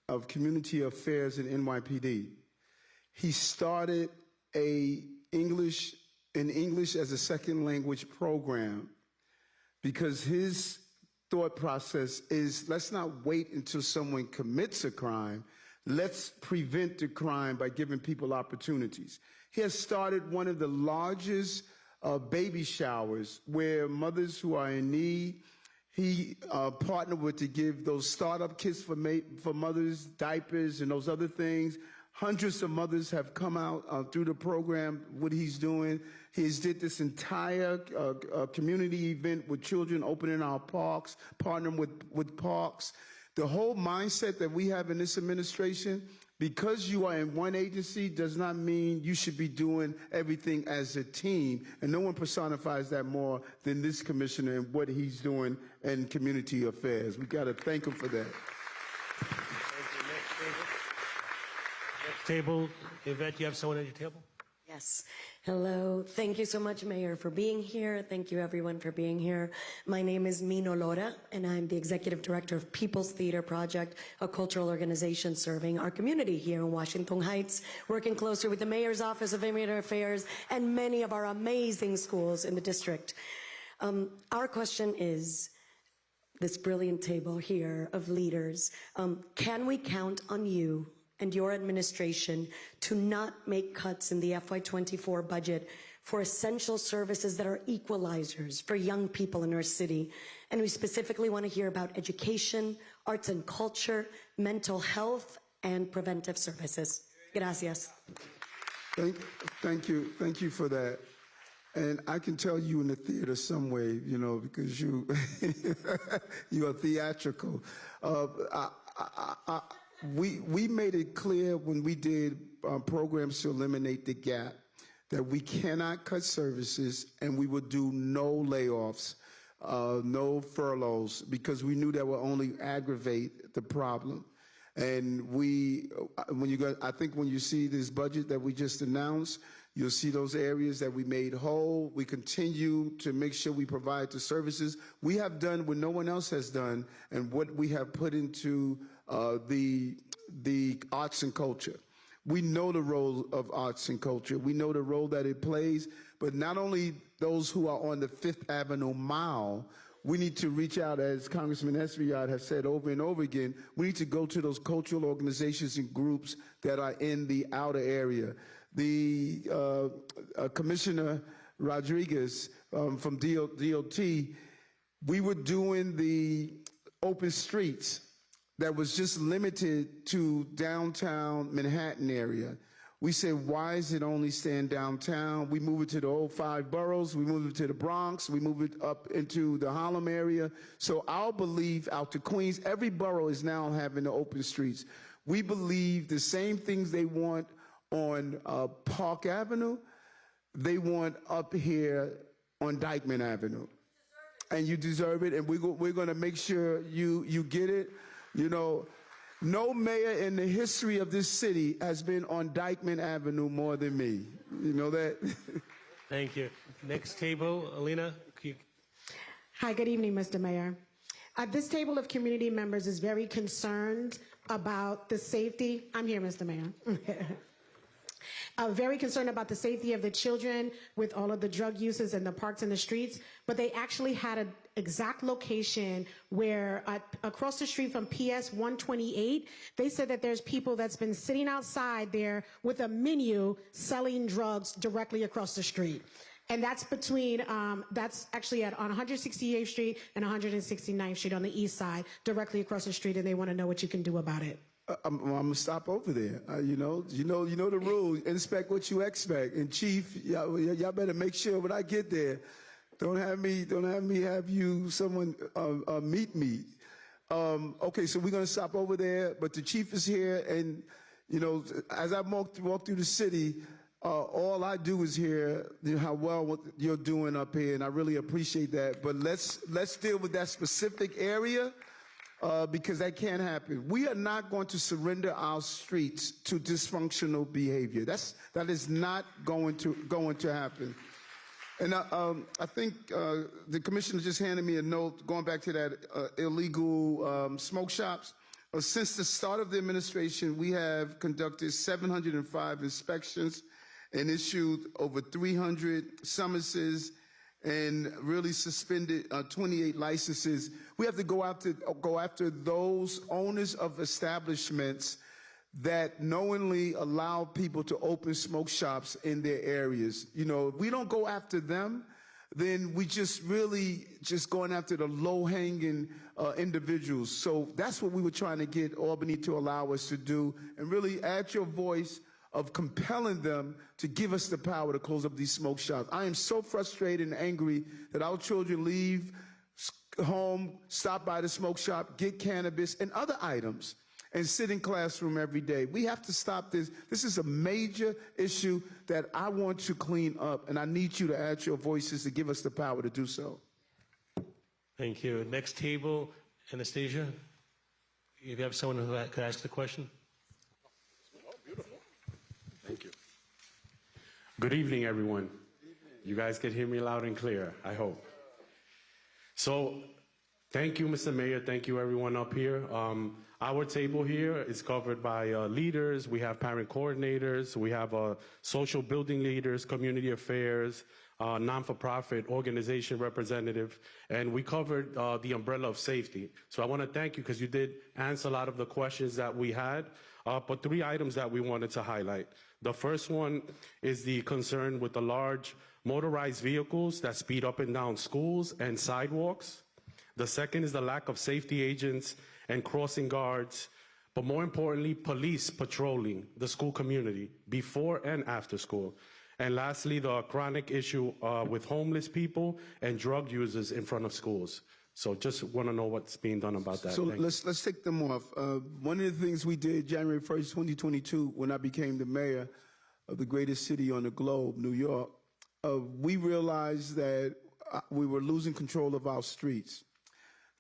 of Community Affairs in NYPD. He started a English an English as a second language program because his thought process is let's not wait until someone commits a crime. Let's prevent the crime by giving people opportunities. He has started one of the largest baby showers where mothers who are in need, he partnered with to give those startup kits for mothers, diapers, and those other things. Hundreds of mothers have come out through the program, what he's doing. He's did this entire community event with children opening our parks, partnering with parks. The whole mindset that we have in this administration, because you are in one agency does not mean you should be doing everything as a team. And no one personifies that more than this commissioner and what he's doing in community affairs. We got to thank him for that. Next table, Yvette, you have someone at your table? Yes. Hello. Thank you so much, Mayor, for being here. Thank you, everyone, for being here. My name is Mino Lora, and I'm the Executive Director of People's Theater Project, a cultural organization serving our community here in Washington Heights, working closely with the Mayor's Office of Immigrant Affairs and many of our amazing schools in the district. Our question is, this brilliant table here of leaders, can we count on you and your administration to not make cuts in the FY24 budget for essential services that are equalizers for young people in our city? And we specifically want to hear about education, arts and culture, mental health, and preventive services. Gracias. Thank you for that. And I can tell you in the theater some way, you know, because you are theatrical. We made it clear when we did programs to eliminate the gap that we cannot cut services and we would do no layoffs, no furloughs, because we knew that would only aggravate the problem. And I think when you see this budget that we just announced, you'll see those areas that we made whole. We continue to make sure we provide the services. We have done what no one else has done and what we have put into the arts and culture. We know the role of arts and culture. We know the role that it plays, but not only those who are on the Fifth Avenue Mile, we need to reach out, as Congressman Esriad has said over and over again, we need to go to those cultural organizations and groups that are in the outer area. The Commissioner Rodriguez from DOT, we were doing the open streets that was just limited to downtown Manhattan area. We said, why is it only staying downtown? We move it to the old 5 boroughs, we move it to the Bronx, we move it up into the Harlem area. So our belief out to Queens, every borough is now having the open streets. We believe the same things they want on Park Avenue, they want up here on Dyckman Avenue. And you deserve it, and we're going to make sure you get it. You know, no mayor in the history of this city has been on Dyckman Avenue more than me. You know that? Thank you. Next table, Alina. Hi, good evening, Mr. Mayor. This table of community members is very concerned about the safety. I'm here, Mr. Mayor. Very concerned about the safety of the children with all of the drug uses in the parks and the streets, but they actually had an exact location where across the street from PS 128, they said that there's people that's been sitting outside there with a menu selling drugs directly across the street. And that's between, that's actually on 168th Street and 169th Street on the east side, directly across the street, and they want to know what you can do about it. I'm gonna stop over there. You know the rule. Inspect what you expect. And Chief, y'all better make sure when I get there, don't have me have you someone meet me. Okay, so we're gonna stop over there. But the Chief is here, and you know, as I walk through the city, all I do is hear how well you're doing up here, and I really appreciate that. But let's deal with that specific area. Because that can't happen. We are not going to surrender our streets to dysfunctional behavior. That is not going to happen. And I think the commissioner just handed me a note going back to that illegal smoke shops. Since the start of the administration, we have conducted 705 inspections, and issued over 300 summonses and really suspended 28 licenses. We have to go after those owners of establishments that knowingly allow people to open smoke shops in their areas. You know, if we don't go after them, then we just really just going after the low-hanging individuals. So that's what we were trying to get Albany to allow us to do, and really add your voice of compelling them to give us the power to close up these smoke shops. I am so frustrated and angry that our children leave home, stop by the smoke shop, get cannabis and other items, and sit in classroom every day. We have to stop this. This is a major issue that I want to clean up, and I need you to add your voices to give us the power to do so. Thank you. Next table, Anastasia. If you have someone who could ask the question. Thank you. Good evening, everyone. You guys can hear me loud and clear, I hope. So, thank you, Mr. Mayor. Thank you, everyone up here. Our table here is covered by leaders. We have parent coordinators. We have social building leaders, community affairs, non-for-profit organization representative, and we covered the umbrella of safety. So I want to thank you because you did answer a lot of the questions that we had, but 3 items that we wanted to highlight. The first one is the concern with the large motorized vehicles that speed up and down schools and sidewalks. The second is the lack of safety agents and crossing guards, but more importantly, police patrolling the school community before and after school. And lastly, the chronic issue with homeless people and drug users in front of schools. So just want to know what's being done about that. So let's take them off. One of the things we did January 1st, 2022, when I became the mayor of the greatest city on the globe, New York, we realized that we were losing control of our streets.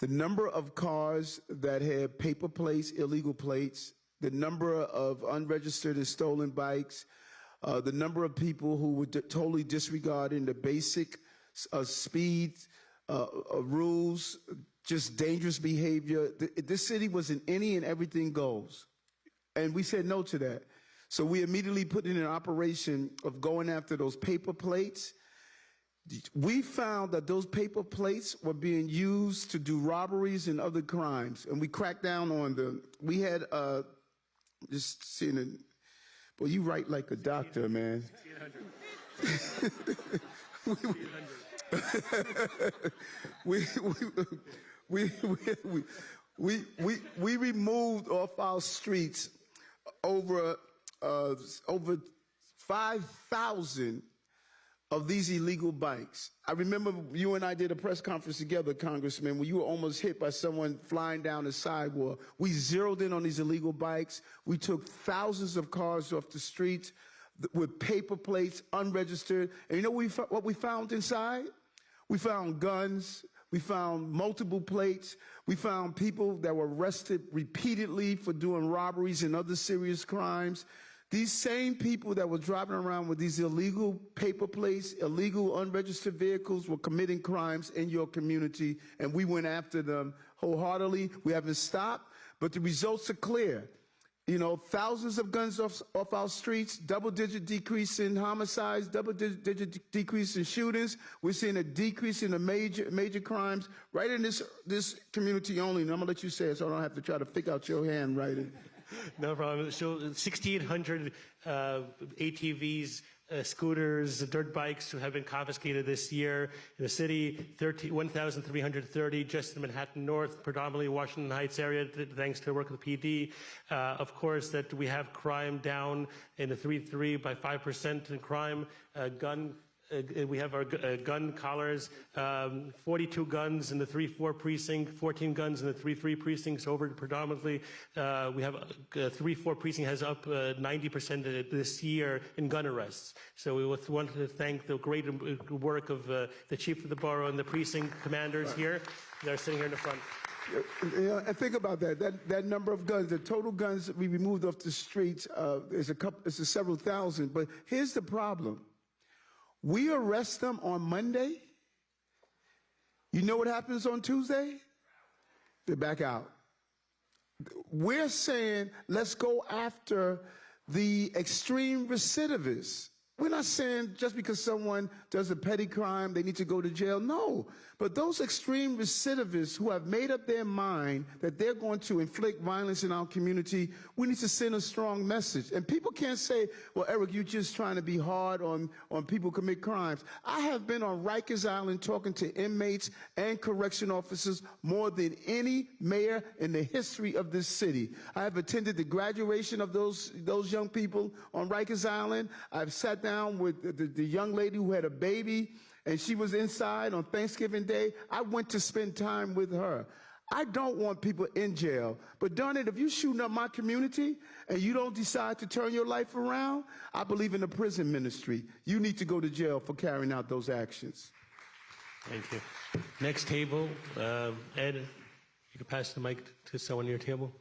The number of cars that had paper plates, illegal plates, the number of unregistered and stolen bikes, the number of people who were totally disregarding the basic speed rules, just dangerous behavior. This city was an any and everything goes. And we said no to that. So we immediately put in an operation of going after those paper plates. We found that those paper plates were being used to do robberies and other crimes, and we cracked down on them. We had just seeing it. Well, you write like a doctor, man. We removed off our streets over 5,000 of these illegal bikes. I remember you and I did a press conference together, Congressman, where you were almost hit by someone flying down the sidewalk. We zeroed in on these illegal bikes. We took thousands of cars off the streets with paper plates, unregistered. And you know what we found inside? We found guns. We found multiple plates. We found people that were arrested repeatedly for doing robberies and other serious crimes. These same people that were driving around with these illegal paper plates, illegal unregistered vehicles were committing crimes in your community, and we went after them wholeheartedly. We haven't stopped, but the results are clear. You know, thousands of guns off our streets, double-digit decrease in homicides, double-digit decrease in shootings. We're seeing a decrease in the major crimes right in this community only. And I'm gonna let you say it so I don't have to try to figure out your handwriting. No problem. So 6,800 ATVs, scooters, dirt bikes have been confiscated this year in the city. 1,330 just in Manhattan North, predominantly Washington Heights area, thanks to the work of the PD. Of course, that we have crime down in the 3-3 by 5% in crime. We have our gun collars, 42 guns in the 3-4 precinct, 14 guns in the 3-3 precincts over predominantly. We have 3-4 precinct has up 90% this year in gun arrests. So we want to thank the great work of the chief of the borough and the precinct commanders here. They're sitting here in the front. Yeah, and think about that number of guns, the total guns that we removed off the streets is several thousand. But here's the problem. We arrest them on Monday. You know what happens on Tuesday? They're back out. We're saying let's go after the extreme recidivists. We're not saying just because someone does a petty crime, they need to go to jail. No. But those extreme recidivists who have made up their mind that they're going to inflict violence in our community, we need to send a strong message. And people can't say, well, Eric, you're just trying to be hard on people who commit crimes. I have been on Rikers Island talking to inmates and correction officers more than any mayor in the history of this city. I have attended the graduation of those young people on Rikers Island. I've sat down with the young lady who had a baby, and she was inside on Thanksgiving Day. I went to spend time with her. I don't want people in jail, but darn it, if you're shooting up my community and you don't decide to turn your life around, I believe in the prison ministry. You need to go to jail for carrying out those actions. Thank you. Next table, Ed, you can pass the mic to someone near your table.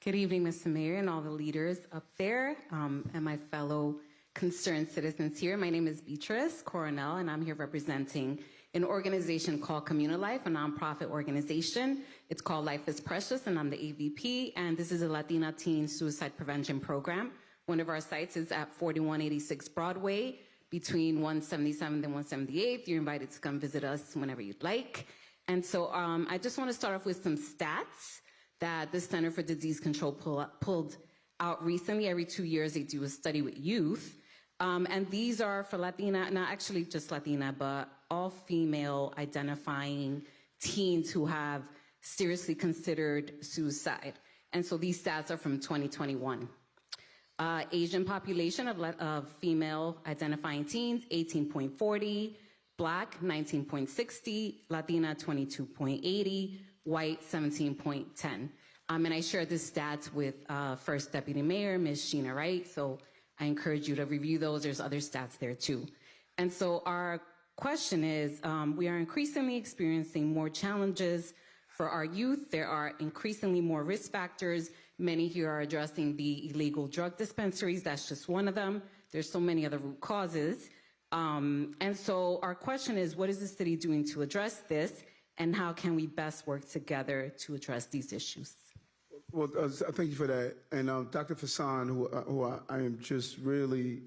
Good evening, Mr. Mayor, and all the leaders up there, and my fellow concerned citizens here. My name is Beatrice Coronel, and I'm here representing an organization called Communal Life, a nonprofit organization. It's called Life is Precious, and I'm the AVP, and this is a Latina teen suicide prevention program. One of our sites is at 4186 Broadway, between 177th and 178th. You're invited to come visit us whenever you'd like. And so I just want to start off with some stats that the Center for Disease Control pulled out recently. Every 2 years, they do a study with youth. And these are for Latina, not actually just Latina, but all female identifying teens who have seriously considered suicide. And so these stats are from 2021. Asian population of female identifying teens, 18.40, Black, 19.60, Latina, 22.80, white, 17.10. And I shared the stats with First Deputy Mayor, Ms. Sheena Wright, so I encourage you to review those. There's other stats there too. And so our question is, we are increasingly experiencing more challenges for our youth. There are increasingly more risk factors. Many here are addressing the illegal drug dispensaries. That's just one of them. There's so many other root causes. And so our question is, what is the city doing to address this? And how can we best work together to address these issues? Well, thank you for that. And Dr. Fassan, who I am just really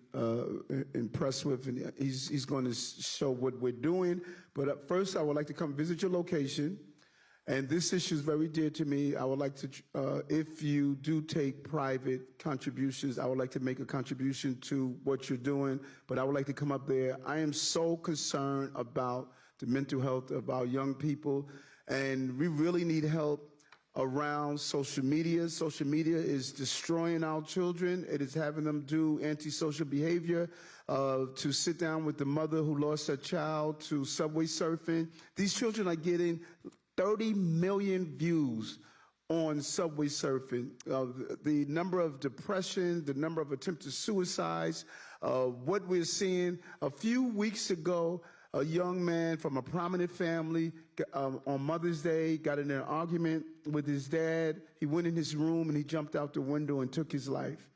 impressed with, and he's going to show what we're doing. But first, I would like to come visit your location. And this issue is very dear to me. I would like to, if you do take private contributions, I would like to make a contribution to what you're doing. But I would like to come up there. I am so concerned about the mental health of our young people, and we really need help around social media. Social media is destroying our children. It is having them do antisocial behavior, to sit down with the mother who lost her child, to subway surfing. These children are getting 30 million views on subway surfing. The number of depression, the number of attempted suicides, what we're seeing. A few weeks ago, a young man from a prominent family on Mother's Day got in an argument with his dad. He went in his room and he jumped out the window and took his life.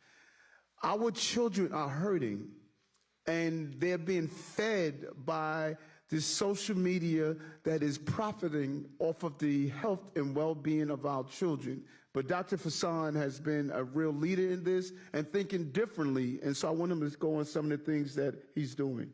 Our children are hurting, and they're being fed by this social media that is profiting off of the health and well-being of our children. But Dr. Fassan has been a real leader in this and thinking differently, and so I want him to go on some of the things that he's doing.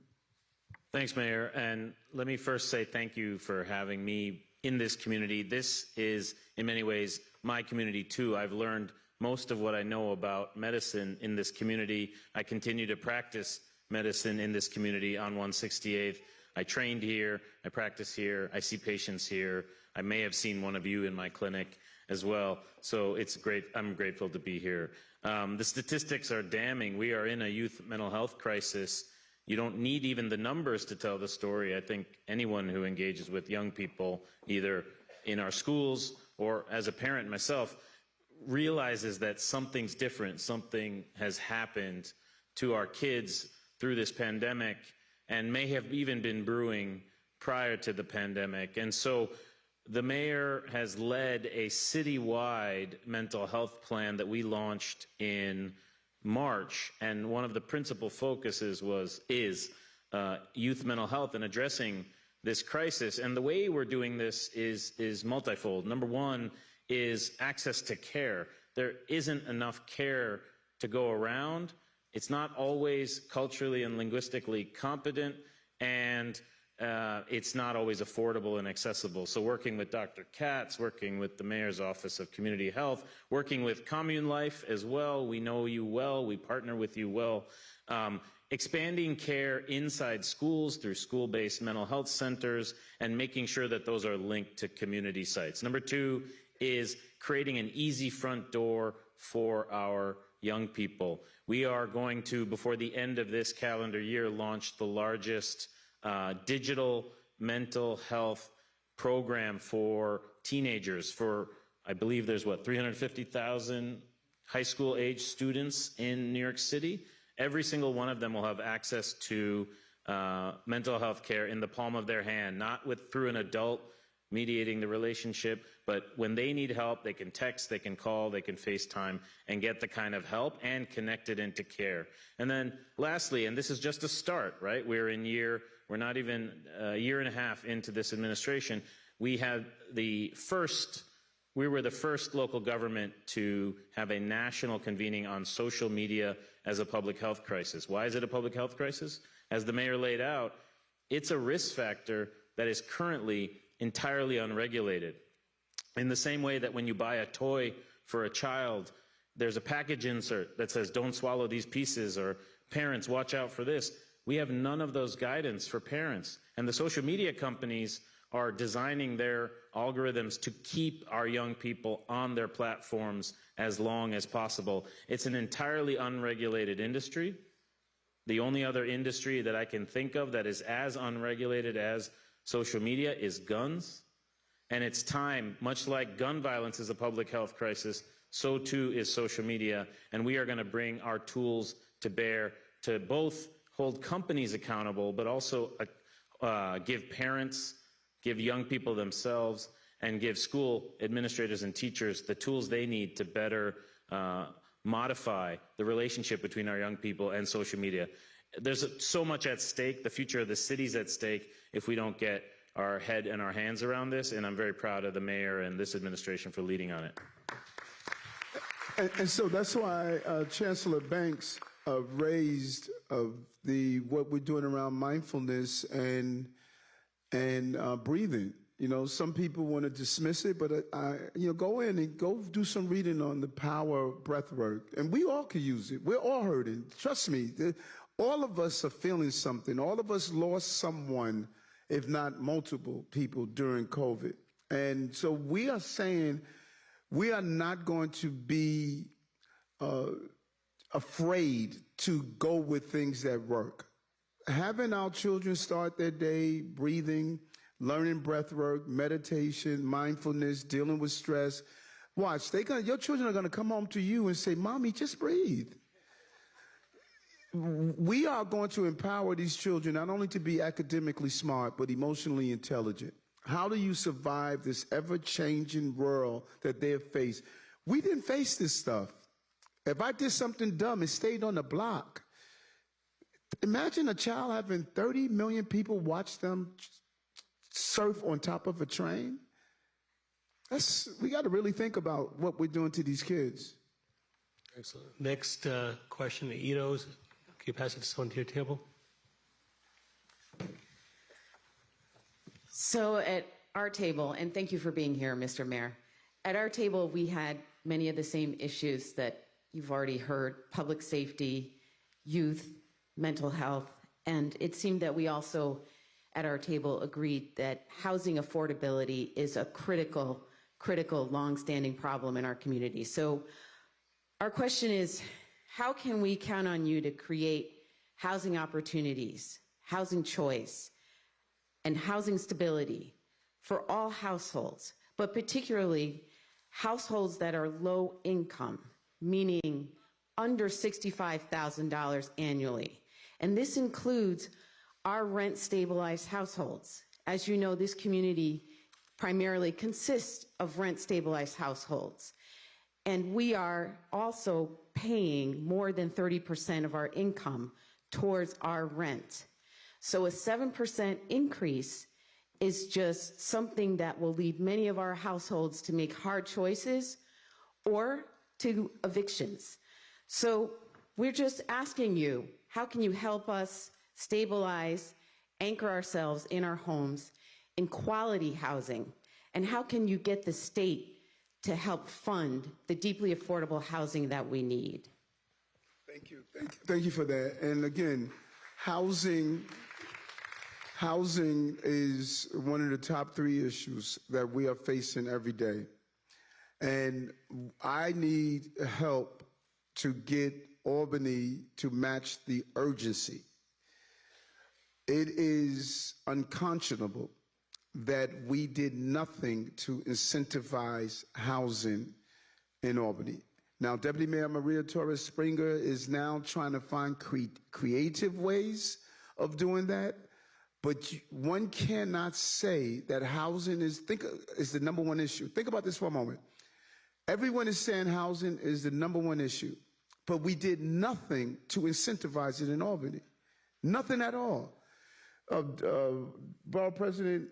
Thanks, Mayor. And let me first say thank you for having me in this community. This is, in many ways, my community, too. I've learned most of what I know about medicine in this community. I continue to practice medicine in this community on 168th. I trained here, I practice here, I see patients here. I may have seen one of you in my clinic as well. So it's great. I'm grateful to be here. The statistics are damning. We are in a youth mental health crisis. You don't need even the numbers to tell the story. I think anyone who engages with young people, either in our schools or as a parent myself, realizes that something's different. Something has happened to our kids through this pandemic and may have even been brewing prior to the pandemic. And so the mayor has led a citywide mental health plan that we launched in March, and one of the principal focuses is youth mental health and addressing this crisis. And the way we're doing this is multifold. Number one is access to care. There isn't enough care to go around, It's not always culturally and linguistically competent, and it's not always affordable and accessible. So working with Dr. Katz, working with the Mayor's Office of Community Health, working with Commune Life as well, we know you well, we partner with you well, expanding care inside schools through school-based mental health centers, and making sure that those are linked to community sites. Number 2 is creating an easy front door for our young people. We are going to, before the end of this calendar year, launch the largest digital mental health program for teenagers. For, I believe there's 350,000 high school age students in New York City. Every single one of them will have access to mental health care in the palm of their hand, not through an adult mediating the relationship, but when they need help, they can text, they can call, they can FaceTime, and get the kind of help and connect it into care. And then lastly, and this is just a start, right? We're not even a year and a half into this administration. We were the first local government to have a national convening on social media as a public health crisis. Why is it a public health crisis? As the mayor laid out, it's a risk factor that is currently entirely unregulated. In the same way that when you buy a toy for a child, there's a package insert that says, don't swallow these pieces, or parents, watch out for this. We have none of those guidance for parents. And the social media companies are designing their algorithms to keep our young people on their platforms as long as possible. It's an entirely unregulated industry. The only other industry that I can think of that is as unregulated as social media is guns. And it's time, much like gun violence is a public health crisis, so too is social media. And we are going to bring our tools to bear to both hold companies accountable, but also give parents, give young people themselves, and give school administrators and teachers the tools they need to better modify the relationship between our young people and social media. There's so much at stake. The future of the city's at stake if we don't get our head and our hands around this, and I'm very proud of the mayor and this administration for leading on it. And so that's why Chancellor Banks raised what we're doing around mindfulness and breathing. You know, some people want to dismiss it, but go in and go do some reading on the power of breath work, and we all can use it. We're all hurting. Trust me. All of us are feeling something. All of us lost someone, if not multiple people, during COVID. And so we are saying we are not going to be afraid to go with things that work. Having our children start their day breathing, learning breath work, meditation, mindfulness, dealing with stress. Watch, your children are going to come home to you and say, Mommy, just breathe. We are going to empower these children not only to be academically smart, but emotionally intelligent. How do you survive this ever-changing world that they have faced? We didn't face this stuff. If I did something dumb, it stayed on the block. Imagine a child having 30 million people watch them surf on top of a train. We got to really think about what we're doing to these kids. Excellent. Next question, Ito's. Can you pass it to someone to your table? So at our table, and thank you for being here, Mr. Mayor. At our table, we had many of the same issues that you've already heard: public safety, youth, mental health, and it seemed that we also at our table agreed that housing affordability is a critical, long-standing problem in our community. So our question is, how can we count on you to create housing opportunities, housing choice, and housing stability for all households, but particularly households that are low income, meaning under $65,000 annually? And this includes our rent-stabilized households. As you know, this community primarily consists of rent-stabilized households. And we are also paying more than 30% of our income towards our rent. So a 7% increase is just something that will lead many of our households to make hard choices or to evictions. So We're just asking you, how can you help us stabilize, anchor ourselves in our homes, in quality housing? And how can you get the state to help fund the deeply affordable housing that we need? Thank you. Thank you for that. And again, housing is one of the top 3 issues that we are facing every day. And I need help to get Albany to match the urgency. It is unconscionable that we did nothing to incentivize housing in Albany. Now, Deputy Mayor Maria Torres Springer is now trying to find creative ways of doing that, but one cannot say that housing is the #1 issue. Think about this for a moment. Everyone is saying housing is the #1 issue, but we did nothing to incentivize it in Albany. Nothing at all. Borough President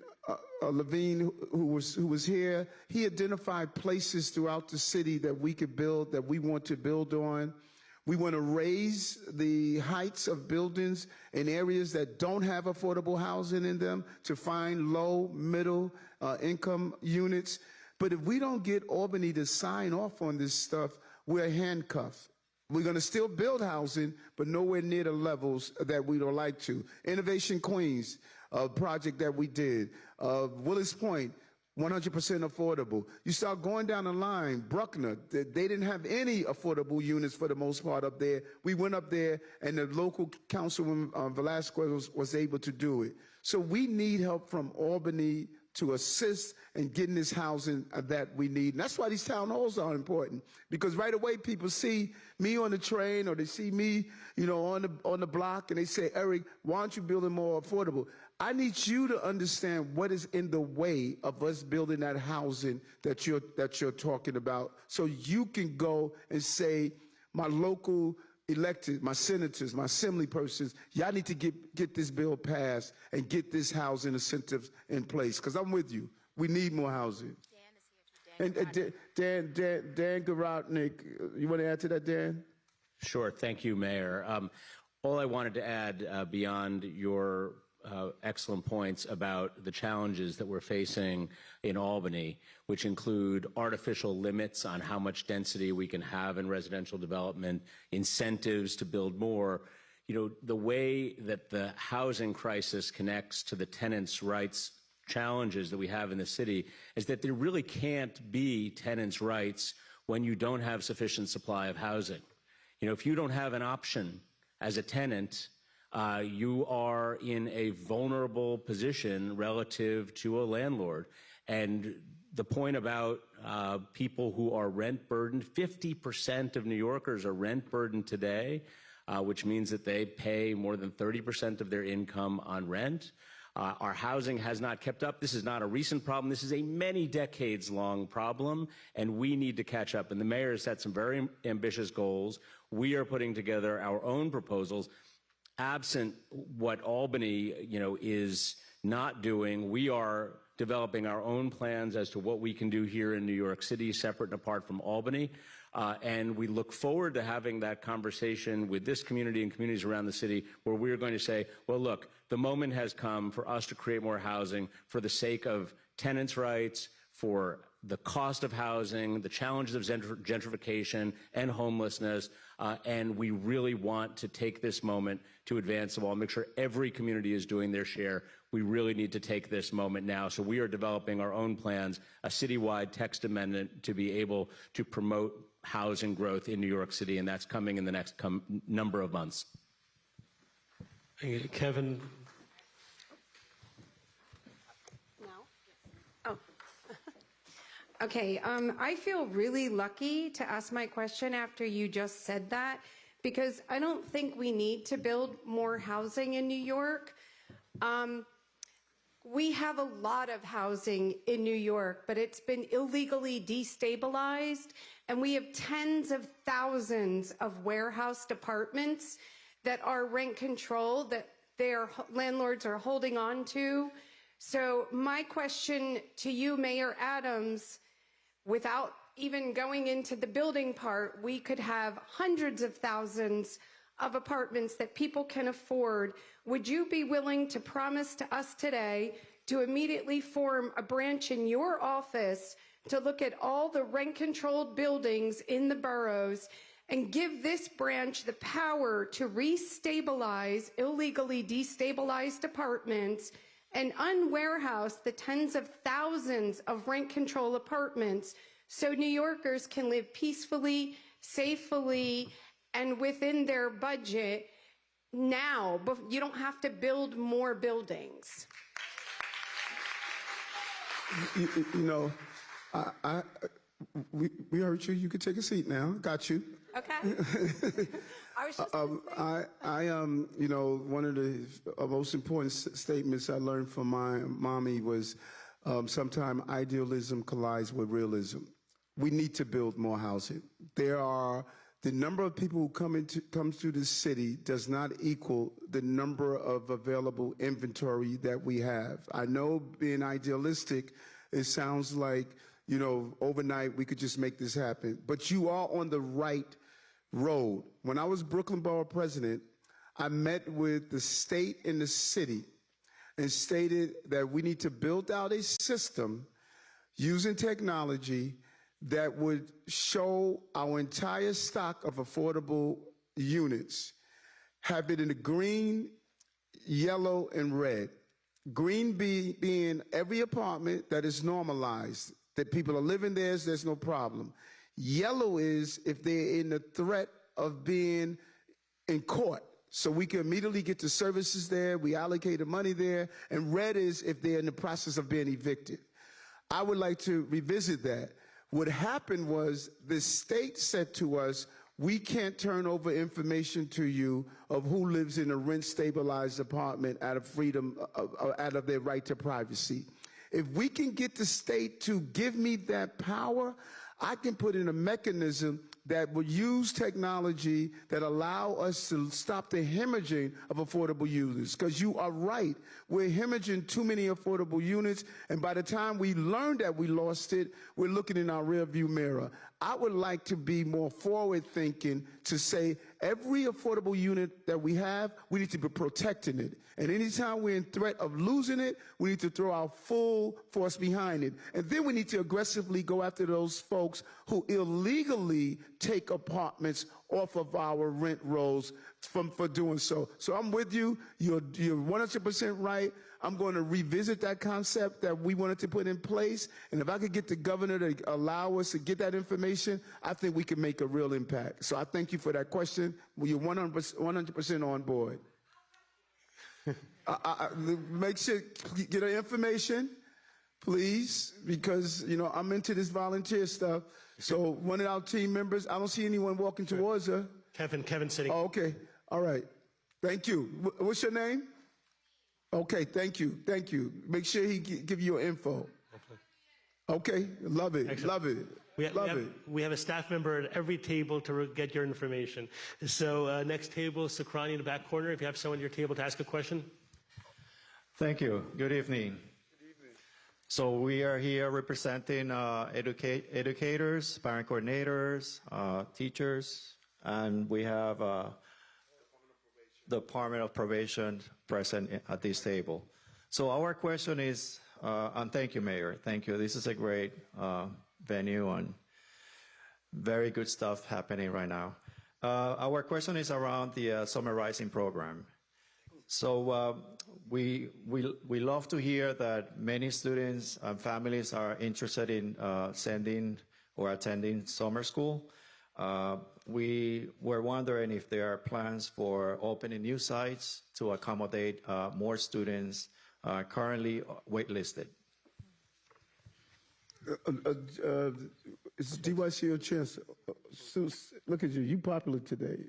Levine, who was here, he identified places throughout the city that we could build, that we want to build on. We want to raise the heights of buildings in areas that don't have affordable housing in them to find low, middle income units. But if we don't get Albany to sign off on this stuff, we're handcuffed. We're going to still build housing, but nowhere near the levels that we would like to. Innovation Queens, a project that we did. Willis Point, 100% affordable. You start going down the line, Bruckner, they didn't have any affordable units for the most part up there. We went up there, and the local councilwoman Velasquez was able to do it. So we need help from Albany to assist in getting this housing that we need. And that's why these town halls are important, because right away people see me on the train, or they see me, on the block, and they say, Eric, why aren't you building more affordable? I need you to understand what is in the way of us building that housing that you're talking about, so you can go and say, my local elected, my senators, my assembly persons, y'all need to get this bill passed and get this housing incentives in place, because I'm with you. We need more housing. Dan is here too. Dan Garodnick, you want to add to that, Dan? Sure. Thank you, Mayor. All I wanted to add beyond your excellent points about the challenges that we're facing in Albany, which include artificial limits on how much density we can have in residential development, incentives to build more. The way that the housing crisis connects to the tenants' rights challenges that we have in the city is that there really can't be tenants' rights when you don't have sufficient supply of housing. If you don't have an option as a tenant, you are in a vulnerable position relative to a landlord. And the point about people who are rent burdened, 50% of New Yorkers are rent burdened today, which means that they pay more than 30% of their income on rent. Our housing has not kept up. This is not a recent problem. This is a many decades long problem, and we need to catch up. And the mayor has set some very ambitious goals. We are putting together our own proposals. Absent what Albany, is not doing, we are developing our own plans as to what we can do here in New York City, separate and apart from Albany. And we look forward to having that conversation with this community and communities around the city, where we're going to say, well, look, the moment has come for us to create more housing for the sake of tenants' rights, for the cost of housing, the challenges of gentrification and homelessness, and we really want to take this moment to advance the law, make sure every community is doing their share. We really need to take this moment now. So we are developing our own plans, a citywide text amendment to be able to promote housing growth in New York City, and that's coming in the next number of months. Kevin. Okay, I feel really lucky to ask my question after you just said that, because I don't think we need to build more housing in New York. We have a lot of housing in New York, but it's been illegally destabilized, and we have tens of thousands of warehouse apartments that are rent controlled, that their landlords are holding on to. So my question to you, Mayor Adams, without even going into the building part, we could have hundreds of thousands of apartments that people can afford. Would you be willing to promise to us today to immediately form a branch in your office to look at all the rent-controlled buildings in the boroughs and give this branch the power to restabilize illegally destabilized apartments and unwarehouse the tens of thousands of rent-control apartments so New Yorkers can live peacefully, safely, and within their budget now? You don't have to build more buildings. You know, we heard you. You can take a seat now. Got you. Okay. I was just you know, one of the most important statements I learned from my mommy was sometimes idealism collides with realism. We need to build more housing. The number of people who comes to this city does not equal the number of available inventory that we have. I know being idealistic, it sounds like, you know, overnight we could just make this happen. But you are on the right road. When I was Brooklyn Borough President, I met with the state and the city and stated that we need to build out a system using technology that would show our entire stock of affordable units, have it in the green, yellow, and red. Green being every apartment that is normalized, that people are living there, there's no problem. Yellow is if they're in the threat of being in court, so we can immediately get the services there, we allocate the money there, and red is if they're in the process of being evicted. I would like to revisit that. What happened was the state said to us, we can't turn over information to you of who lives in a rent-stabilized apartment out of freedom, out of their right to privacy. If we can get the state to give me that power, I can put in a mechanism that will use technology that allow us to stop the hemorrhaging of affordable units. Because you are right, we're hemorrhaging too many affordable units, and by the time we learn that we lost it, we're looking in our rearview mirror. I would like to be more forward-thinking to say every affordable unit that we have, we need to be protecting it. And anytime we're in threat of losing it, we need to throw our full force behind it. And then we need to aggressively go after those folks who illegally take apartments off of our rent rolls for doing so. So I'm with you. You're 100% right. I'm going to revisit that concept that we wanted to put in place. And if I could get the governor to allow us to get that information, I think we can make a real impact. So I thank you for that question. You're 100% on board. Make sure you get our information, please, because, you know, I'm into this volunteer stuff. So one of our team members, I don't see anyone walking towards her. Kevin sitting. Oh, okay. All right. Thank you. What's your name? Okay, thank you. Thank you. Make sure he give you your info. Okay, love it. Excellent. Love it. We have a staff member at every table to get your information. So next table is Sakrani in the back corner. If you have someone at your table to ask a question. Thank you. Good evening. So we are here representing educators, parent coordinators, teachers, and we have the Department of Probation present at this table. So our question is, and thank you, Mayor. Thank you. This is a great venue and very good stuff happening right now. Our question is around the Summer Rising program. So we love to hear that many students and families are interested in sending or attending summer school. We were wondering if there are plans for opening new sites to accommodate more students currently waitlisted. It's DYC your chance. Look at you. You popular today.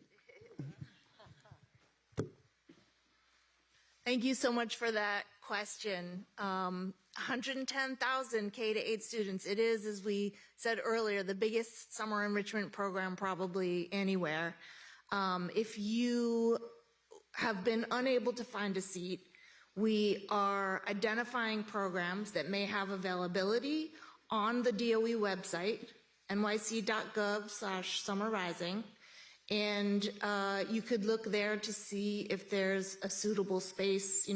Thank you so much for that question. 110,000 K-8 students. It is, as we said earlier, the biggest summer enrichment program probably anywhere. If you have been unable to find a seat, we are identifying programs that may have availability on the DOE website, nyc.gov/summerrising. And you could look there to see if there's a suitable space,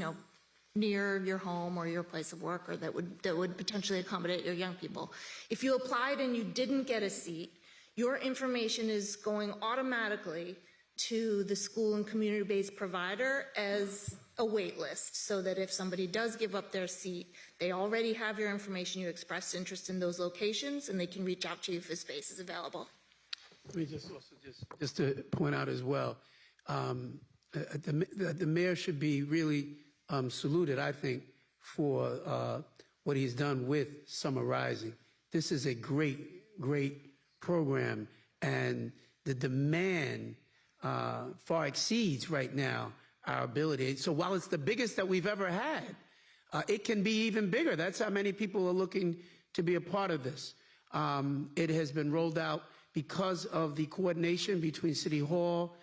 near your home or your place of work, or that would potentially accommodate your young people. If you applied and you didn't get a seat, your information is going automatically to the school and community-based provider as a wait list, so that if somebody does give up their seat, they already have your information, you expressed interest in those locations, and they can reach out to you if a space is available. Let me just to point out as well, the mayor should be really saluted, I think, for what he's done with Summer Rising. This is a great, great program, and the demand far exceeds right now our ability. So while it's the biggest that we've ever had, it can be even bigger. That's how many people are looking to be a part of this. It has been rolled out because of the coordination between City Hall,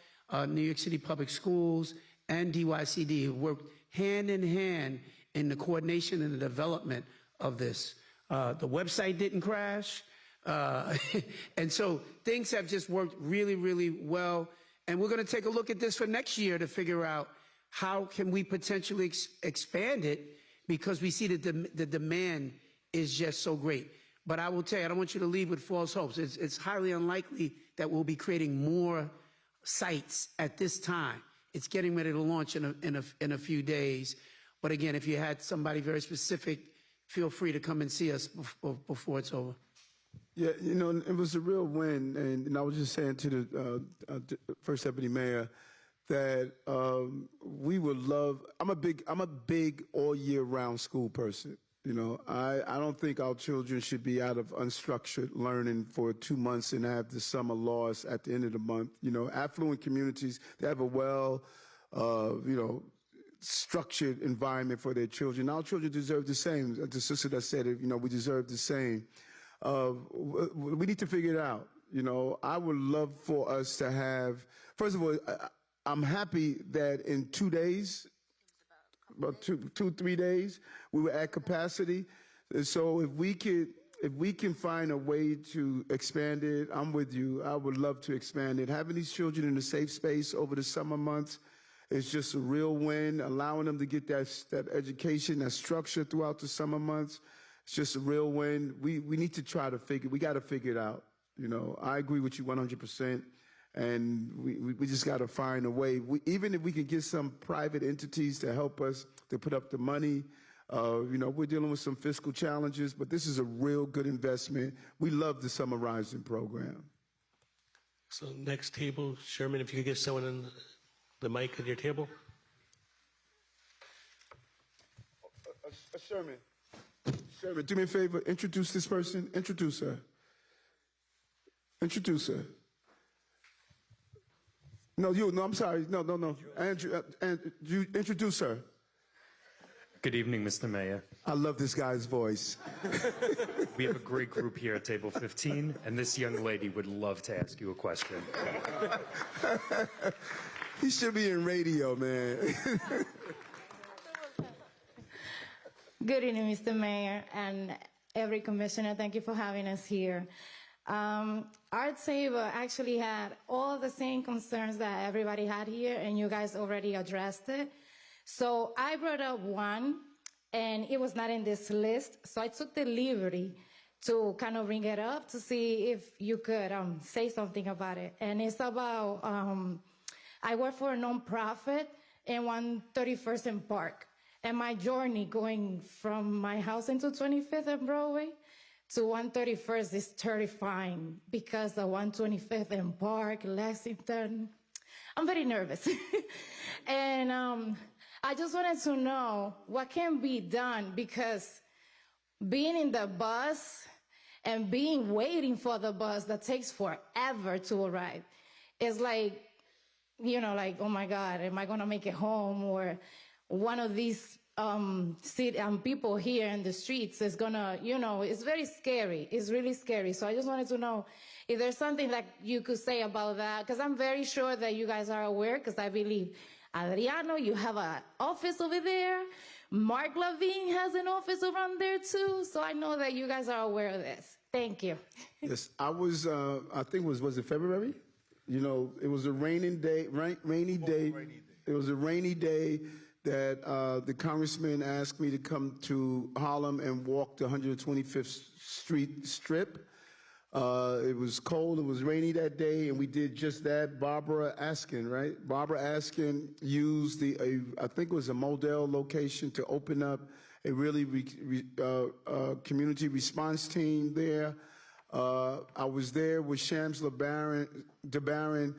New York City Public Schools, and DYCD, who worked hand in hand in the coordination and the development of this. The website didn't crash. And so things have just worked really, really well. And we're going to take a look at this for next year to figure out how can we potentially expand it, because we see that the demand is just so great. But I will tell you, I don't want you to leave with false hopes. It's highly unlikely that we'll be creating more sites at this time. It's getting ready to launch in a few days. But again, if you had somebody very specific, feel free to come and see us before it's over. Yeah, it was a real win, and I was just saying to the First Deputy Mayor that we would love. I'm a big all year round school person. I don't think our children should be out of unstructured learning for 2 months and have the summer loss at the end of the month. Affluent communities, they have a structured environment for their children. Our children deserve the same. The sister that said it, we deserve the same. We need to figure it out. I would love for us to have, first of all, I'm happy that in 2 days, about 3 days, we were at capacity. And so if we can find a way to expand it, I'm with you. I would love to expand it. Having these children in a safe space over the summer months is just a real win. Allowing them to get that education, that structure throughout the summer months, it's just a real win. We need to try to we got to figure it out. I agree with you 100%. And we just got to find a way. Even if we can get some private entities to help us to put up the money, we're dealing with some fiscal challenges, but this is a real good investment. We love the Summer Rising program. So next table, Sherman, if you could give someone in the mic at your table. Sherman, do me a favor. Introduce this person. Introduce her. No, I'm sorry. No. Andrew, you introduce her. Good evening, Mr. Mayor. I love this guy's voice. We have a great group here at table 15, and this young lady would love to ask you a question. He should be in radio, man. Good evening, Mr. Mayor, and every commissioner. Thank you for having us here. Our table actually had all the same concerns that everybody had here, and you guys already addressed it. So I brought up one, and it was not in this list, so I took the liberty to kind of bring it up to see if you could say something about it. And it's about, I work for a nonprofit in 131st and Park, and my journey going from my house into 25th and Broadway to 131st is terrifying because the 125th and Park, Lexington, I'm very nervous. And I just wanted to know what can be done, because being in the bus and waiting for the bus that takes forever to arrive is like, oh my God, am I gonna make it home? Or one of these people here in the streets is gonna, it's very scary. It's really scary. So I just wanted to know if there's something that you could say about that, because I'm very sure that you guys are aware, because I believe, Adriano, you have an office over there Mark Levine has an office around there too. So I know that you guys are aware of this. Thank you. Yes, I was. I think was it February? You know, it was a rainy day. It was a rainy day that the congressman asked me to come to Harlem and walk the 125th Street strip. It was cold, it was rainy that day, and we did just that. Barbara Askin, right? Barbara Askin used I think it was a Model location to open up a really community response team there. I was there with Shams DeBaron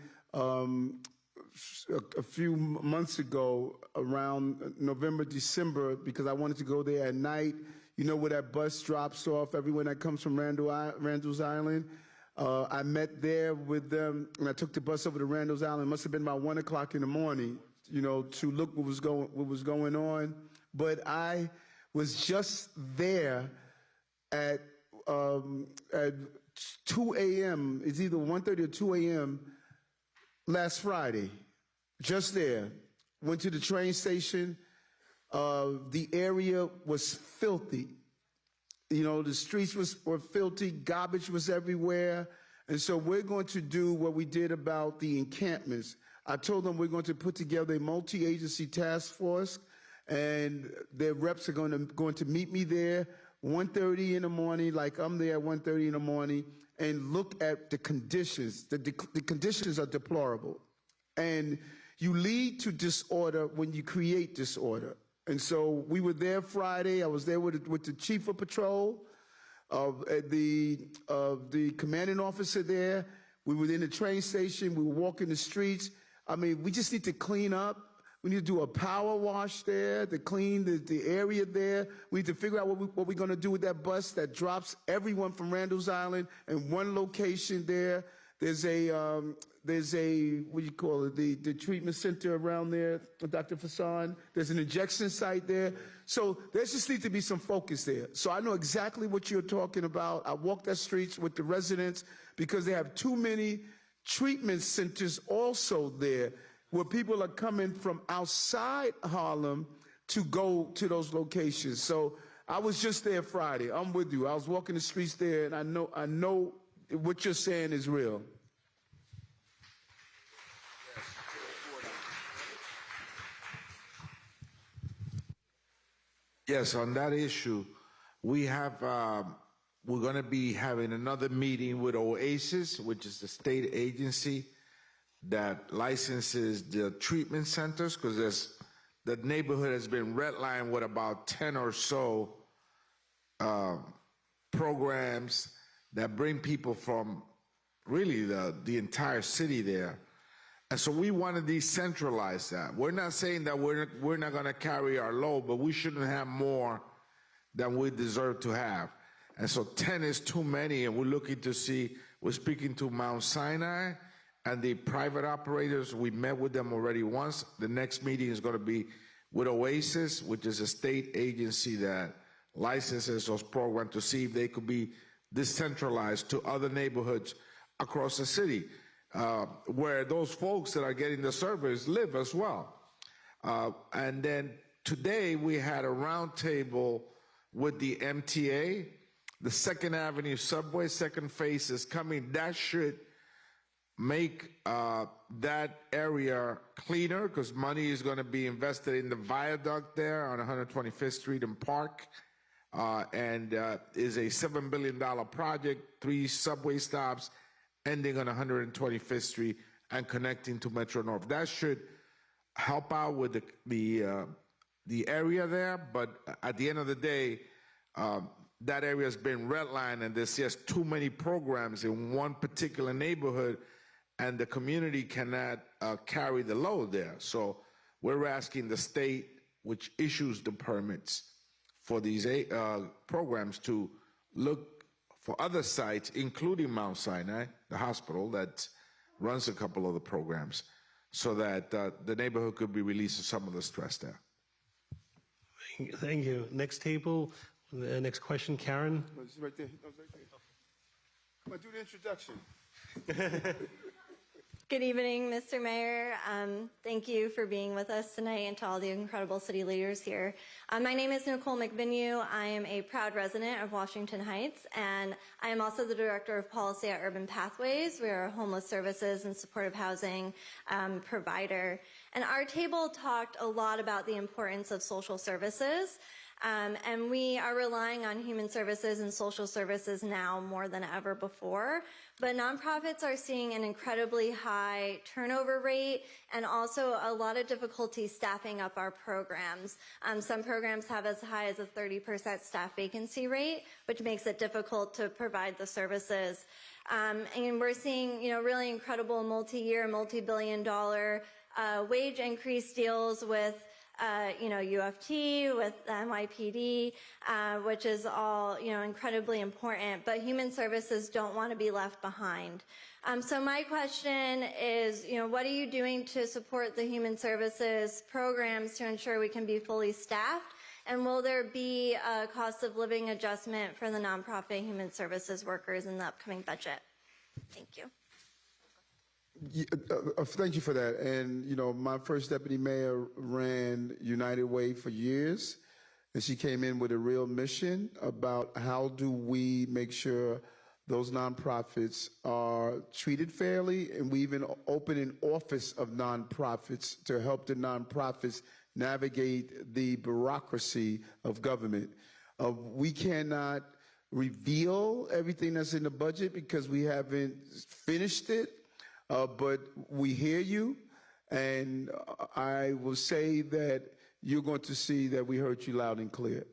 a few months ago around November, December, because I wanted to go there at night. You know where that bus drops off, everyone that comes from Randall's Island. I met there with them, and I took the bus over to Randall's Island. It must have been about 1 o'clock in the morning, you know, to look what was going on. But I was just there at 2 a.m. It's either 1:30 or 2 a.m. last Friday. Just there. Went to the train station. The area was filthy. You know, the streets were filthy. Garbage was everywhere. And so we're going to do what we did about the encampments. I told them we're going to put together a multi-agency task force, and their reps are going to meet me there 1:30 in the morning, like I'm there at 1:30 in the morning, and look at the conditions. The conditions are deplorable. And you lead to disorder when you create disorder. And so we were there Friday. I was there with the chief of patrol, the commanding officer there. We were in the train station. We were walking the streets. I mean, we just need to clean up. We need to do a power wash there to clean the area there. We need to figure out what we're going to do with that bus that drops everyone from Randall's Island in one location there. There's a what do you call it, the treatment center around there, Dr. Fassan. There's an injection site there. So there just needs to be some focus there. So I know exactly what you're talking about. I walk that streets with the residents because they have too many treatment centers also there where people are coming from outside Harlem to go to those locations. So I was just there Friday. I'm with you. I was walking the streets there, and I know what you're saying is real. Yes, on that issue, we have, we're going to be having another meeting with OASIS, which is the state agency that licenses the treatment centers, because the neighborhood has been redlined with about 10 or so programs that bring people from really the entire city there. And so we want to decentralize that. We're not saying that we're not going to carry our load, but we shouldn't have more than we deserve to have. And so 10 is too many, and we're looking to see, we're speaking to Mount Sinai and the private operators. We met with them already once. The next meeting is going to be with OASIS, which is a state agency that licenses those programs, to see if they could be decentralized to other neighborhoods across the city, where those folks that are getting the service live as well. And then today we had a roundtable with the MTA. The 2nd Avenue subway, second phase is coming. That should make that area cleaner, because money is going to be invested in the viaduct there on 125th Street and Park, and is a $7 billion project, 3 subway stops, ending on 125th Street and connecting to Metro North. That should help out with the area there, but at the end of the day, that area has been redlined, and there's just too many programs in one particular neighborhood, and the community cannot carry the load there. So we're asking the state, which issues the permits for these programs, to look for other sites, including Mount Sinai, the hospital that runs a couple of the programs, so that the neighborhood could be released of some of the stress there. Thank you. Next table, next question, Karen. No, it's right there. No, it's right there. Come on, do the introduction. Good evening, Mr. Mayor. Thank you for being with us tonight and to all the incredible city leaders here. My name is Nicole McVinue. I am a proud resident of Washington Heights, and I am also the Director of Policy at Urban Pathways. We are a homeless services and supportive housing provider. And our table talked a lot about the importance of social services. And we are relying on human services and social services now more than ever before. But nonprofits are seeing an incredibly high turnover rate and also a lot of difficulty staffing up our programs. Some programs have as high as a 30% staff vacancy rate, which makes it difficult to provide the services. And we're seeing, really incredible multi-year, multi-billion-dollar wage increase deals with UFT, with NYPD, which is all, incredibly important, but human services don't want to be left behind. So my question is, what are you doing to support the human services programs to ensure we can be fully staffed? And will there be a cost of living adjustment for the nonprofit human services workers in the upcoming budget? Thank you. Thank you for that. And, my first deputy mayor ran United Way for years, and she came in with a real mission about how do we make sure those nonprofits are treated fairly, and we even open an office of nonprofits to help the nonprofits navigate the bureaucracy of government. We cannot reveal everything that's in the budget because we haven't finished it. But we hear you, and I will say that you're going to see that we heard you loud and clear,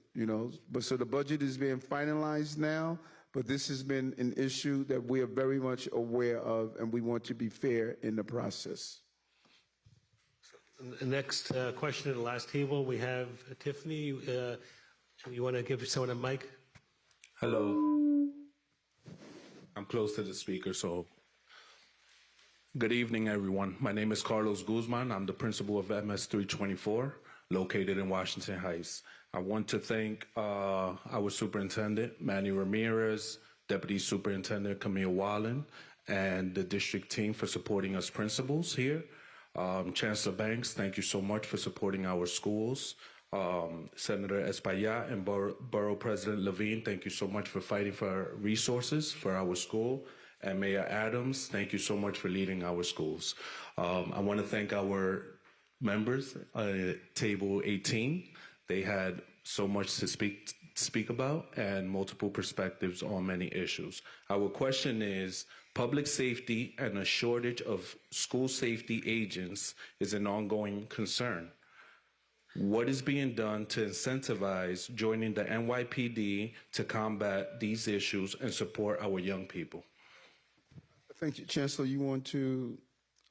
But so the budget is being finalized now, but this has been an issue that we are very much aware of, and we want to be fair in the process. The next question at the last table, we have Tiffany. You want to give someone a mic? Hello. I'm close to the speaker, so. Good evening, everyone. My name is Carlos Guzman. I'm the principal of MS 324, located in Washington Heights. I want to thank our superintendent, Manny Ramirez, Deputy Superintendent Camille Wallen, and the district team for supporting us principals here. Chancellor Banks, thank you so much for supporting our schools. Senator Espaillat and Borough President Levine, thank you so much for fighting for resources for our school. And Mayor Adams, thank you so much for leading our schools. I want to thank our members, Table 18. They had so much to speak about and multiple perspectives on many issues. Our question is, public safety and a shortage of school safety agents is an ongoing concern. What is being done to incentivize joining the NYPD to combat these issues and support our young people? Thank you. Chancellor, you want to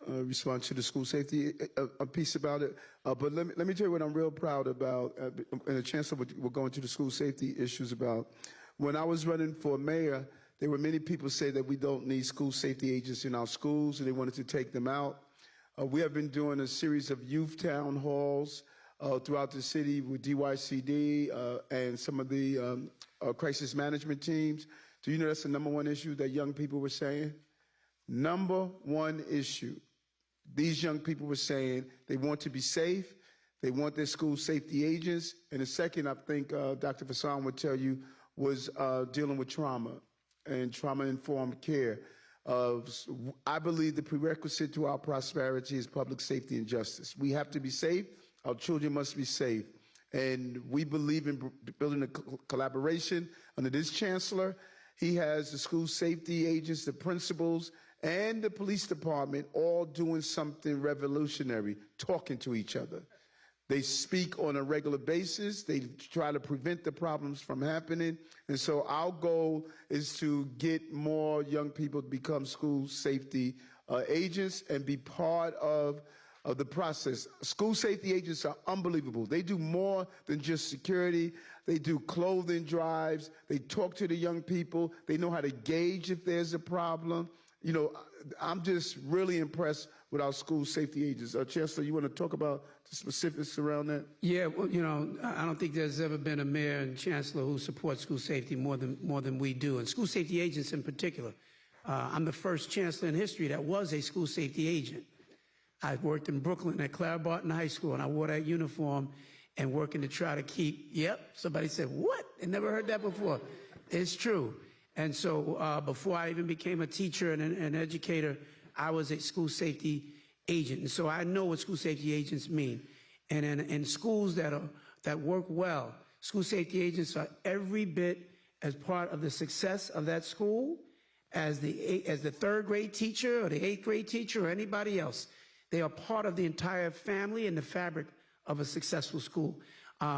respond to the school safety a piece about it? But let me tell you what I'm real proud about, and the Chancellor will go into the school safety issues about. When I was running for mayor, there were many people say that we don't need school safety agents in our schools, and they wanted to take them out. We have been doing a series of youth town halls throughout the city with DYCD and some of the crisis management teams. Do you know that's the #1 issue that young people were saying? #1 issue. These young people were saying they want to be safe, they want their school safety agents, and the second, I think Dr. Fassan would tell you, was dealing with trauma and trauma-informed care. I believe the prerequisite to our prosperity is public safety and justice. We have to be safe. Our children must be safe. And we believe in building a collaboration under this chancellor. He has the school safety agents, the principals, and the police department all doing something revolutionary, talking to each other. They speak on a regular basis. They try to prevent the problems from happening. And so our goal is to get more young people to become school safety agents and be part of the process. School safety agents are unbelievable. They do more than just security. They do clothing drives. They talk to the young people. They know how to gauge if there's a problem. I'm just really impressed with our school safety agents. Chancellor, you want to talk about the specifics around that? Yeah, well, I don't think there's ever been a mayor and chancellor who supports school safety more than we do, and school safety agents in particular. I'm the first chancellor in history that was a school safety agent. I worked in Brooklyn at Clara Barton High School, and I wore that uniform and working to try to keep, somebody said, what? I never heard that before. It's true. And so before I even became a teacher and an educator, I was a school safety agent. And so I know what school safety agents mean. And in schools that work well, school safety agents are every bit as part of the success of that school as the third grade teacher or the eighth grade teacher or anybody else. They are part of the entire family and the fabric of a successful school.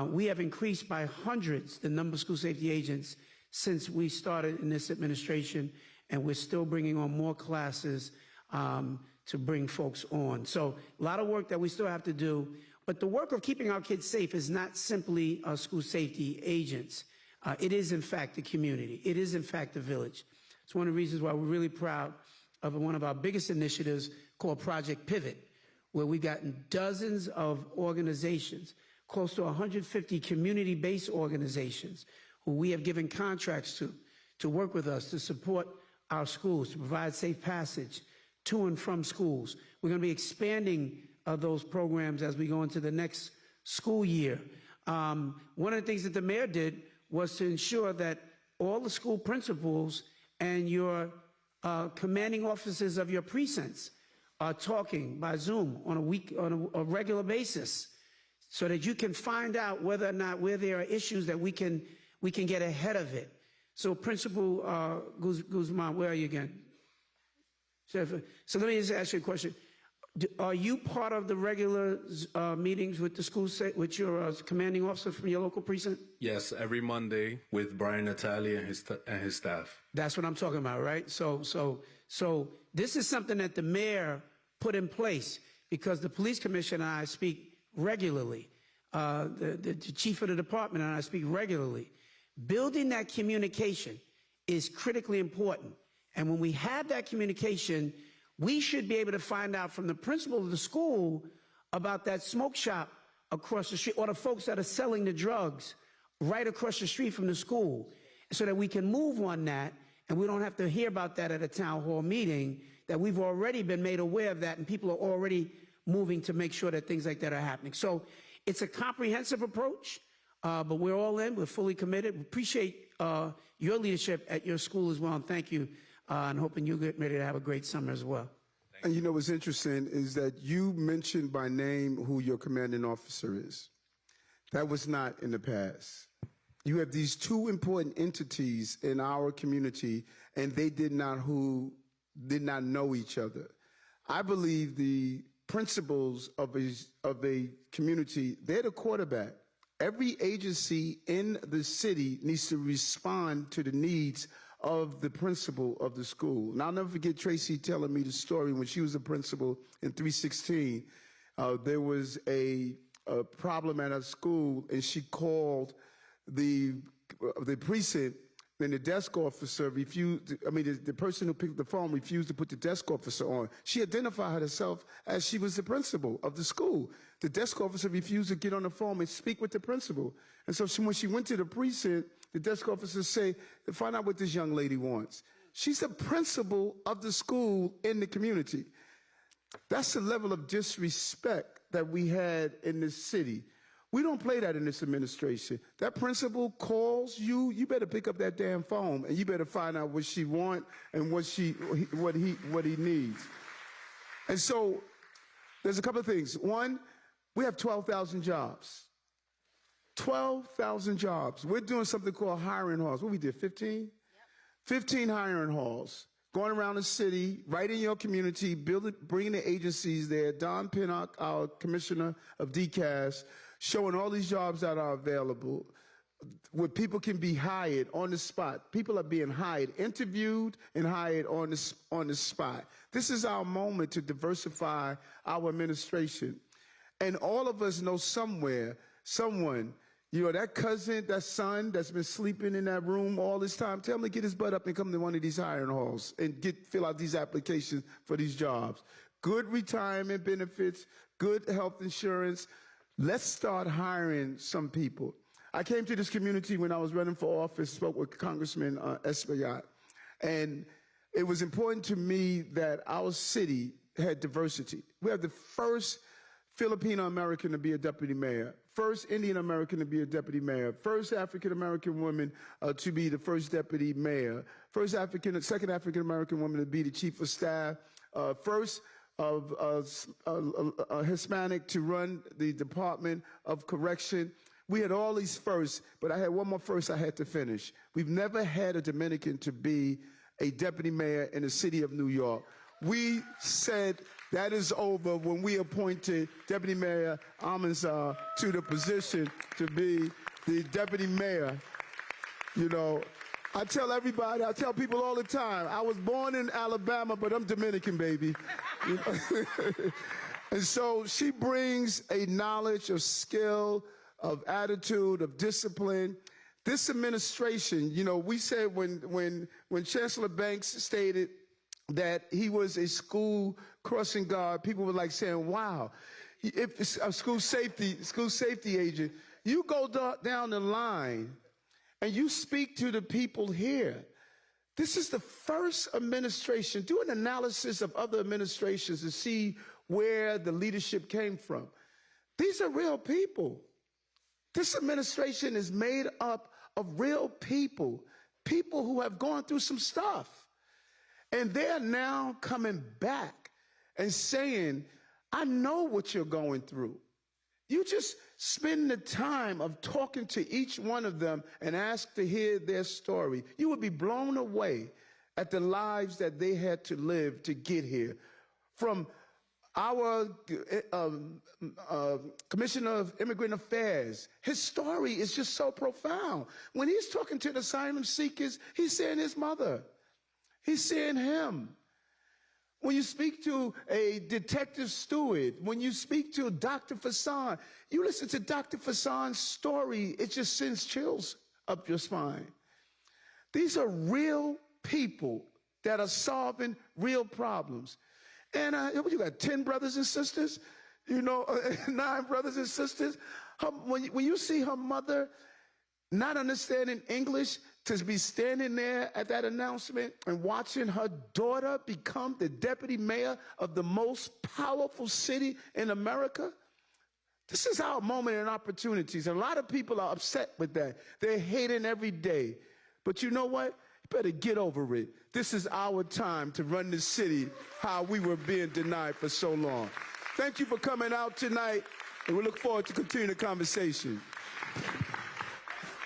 We have increased by hundreds the number of school safety agents since we started in this administration, and we're still bringing on more classes to bring folks on. So a lot of work that we still have to do, but the work of keeping our kids safe is not simply school safety agents. It is, in fact, the community. It is, in fact, the village. It's one of the reasons why we're really proud of one of our biggest initiatives called Project Pivot, where we've gotten dozens of organizations, close to 150 community-based organizations, who we have given contracts to work with us to support our schools, to provide safe passage to and from schools. We're going to be expanding those programs as we go into the next school year. One of the things that the mayor did was to ensure that all the school principals and your commanding officers of your precincts are talking by Zoom on a regular basis, so that you can find out whether or not where there are issues that we can get ahead of it. So Principal Guzman, where are you again? So let me just ask you a question. Are you part of the regular meetings with the school, with your commanding officer from your local precinct? Yes, every Monday with Brian Natali and his staff. That's what I'm talking about, right? So this is something that the mayor put in place because the police commissioner and I speak regularly. The chief of the department and I speak regularly. Building that communication is critically important. And when we have that communication, we should be able to find out from the principal of the school about that smoke shop across the street or the folks that are selling the drugs right across the street from the school, so that we can move on that and we don't have to hear about that at a town hall meeting, that we've already been made aware of that and people are already moving to make sure that things like that are happening. So it's a comprehensive approach, but we're all in, we're fully committed. We appreciate your leadership at your school as well, and thank you. And hoping you get ready to have a great summer as well. And you know what's interesting is that you mentioned by name who your commanding officer is. That was not in the past. You have these two important entities in our community, and they did not know each other. I believe the principals of a community, they're the quarterback. Every agency in the city needs to respond to the needs of the principal of the school. And I'll never forget Tracy telling me the story when she was a principal in 316. There was a problem at her school, and she called the precinct, and the desk officer refused, the person who picked the phone refused to put the desk officer on. She identified herself as she was the principal of the school. The desk officer refused to get on the phone and speak with the principal. And so when she went to the precinct, the desk officer said, find out what this young lady wants. She's the principal of the school in the community. That's the level of disrespect that we had in this city. We don't play that in this administration. That principal calls you, you better pick up that damn phone and you better find out what she wants and what he needs. And so there's a couple of things. One, we have 12,000 jobs. 12,000 jobs. We're doing something called hiring halls. What we did, 15? Yep. 15 hiring halls. Going around the city, right in your community, bringing the agencies there. Don Pinnock, our commissioner of DCAS, showing all these jobs that are available where people can be hired on the spot. People are being hired, interviewed, and hired on the spot. This is our moment to diversify our administration. And all of us know someone, that cousin, that son that's been sleeping in that room all this time, tell him to get his butt up and come to one of these hiring halls and fill out these applications for these jobs. Good retirement benefits, good health insurance. Let's start hiring some people. I came to this community when I was running for office, spoke with Congressman Espaillat, and it was important to me that our city had diversity. We have the first Filipino American to be a deputy mayor, first Indian American to be a deputy mayor, first African American woman to be the first deputy mayor, second African American woman to be the chief of staff, first of Hispanic to run the Department of Correction. We had all these firsts, but I had one more first I had to finish. We've never had a Dominican to be a deputy mayor in the city of New York. We said that is over when we appointed Deputy Mayor Almanzar to the position to be the deputy mayor. You know, I tell everybody, I tell people all the time, I was born in Alabama, but I'm Dominican, baby. You know? And so she brings a knowledge of skill, of attitude, of discipline. This administration, you know, we said when Chancellor Banks stated that he was a school crossing guard, people were like saying, wow, if it's a school safety agent, you go down the line and you speak to the people here. This is the first administration. Do an analysis of other administrations to see where the leadership came from. These are real people. This administration is made up of real people, people who have gone through some stuff. And they're now coming back and saying, I know what you're going through. You just spend the time of talking to each one of them and ask to hear their story. You would be blown away at the lives that they had to live to get here. From our Commissioner of Immigrant Affairs, his story is just so profound. When he's talking to the asylum seekers, he's saying his mother. He's seeing him. When you speak to a detective steward, when you speak to Dr. Fassan, you listen to Dr. Fassan's story, it just sends chills up your spine. These are real people that are solving real problems. And you got 10 brothers and sisters, you know, 9 brothers and sisters. When you see her mother not understanding English, to be standing there at that announcement and watching her daughter become the deputy mayor of the most powerful city in America, this is our moment and opportunities. And a lot of people are upset with that. They're hating every day. But you know what? You better get over it. This is our time to run this city how we were being denied for so long. Thank you for coming out tonight, and we look forward to continuing the conversation.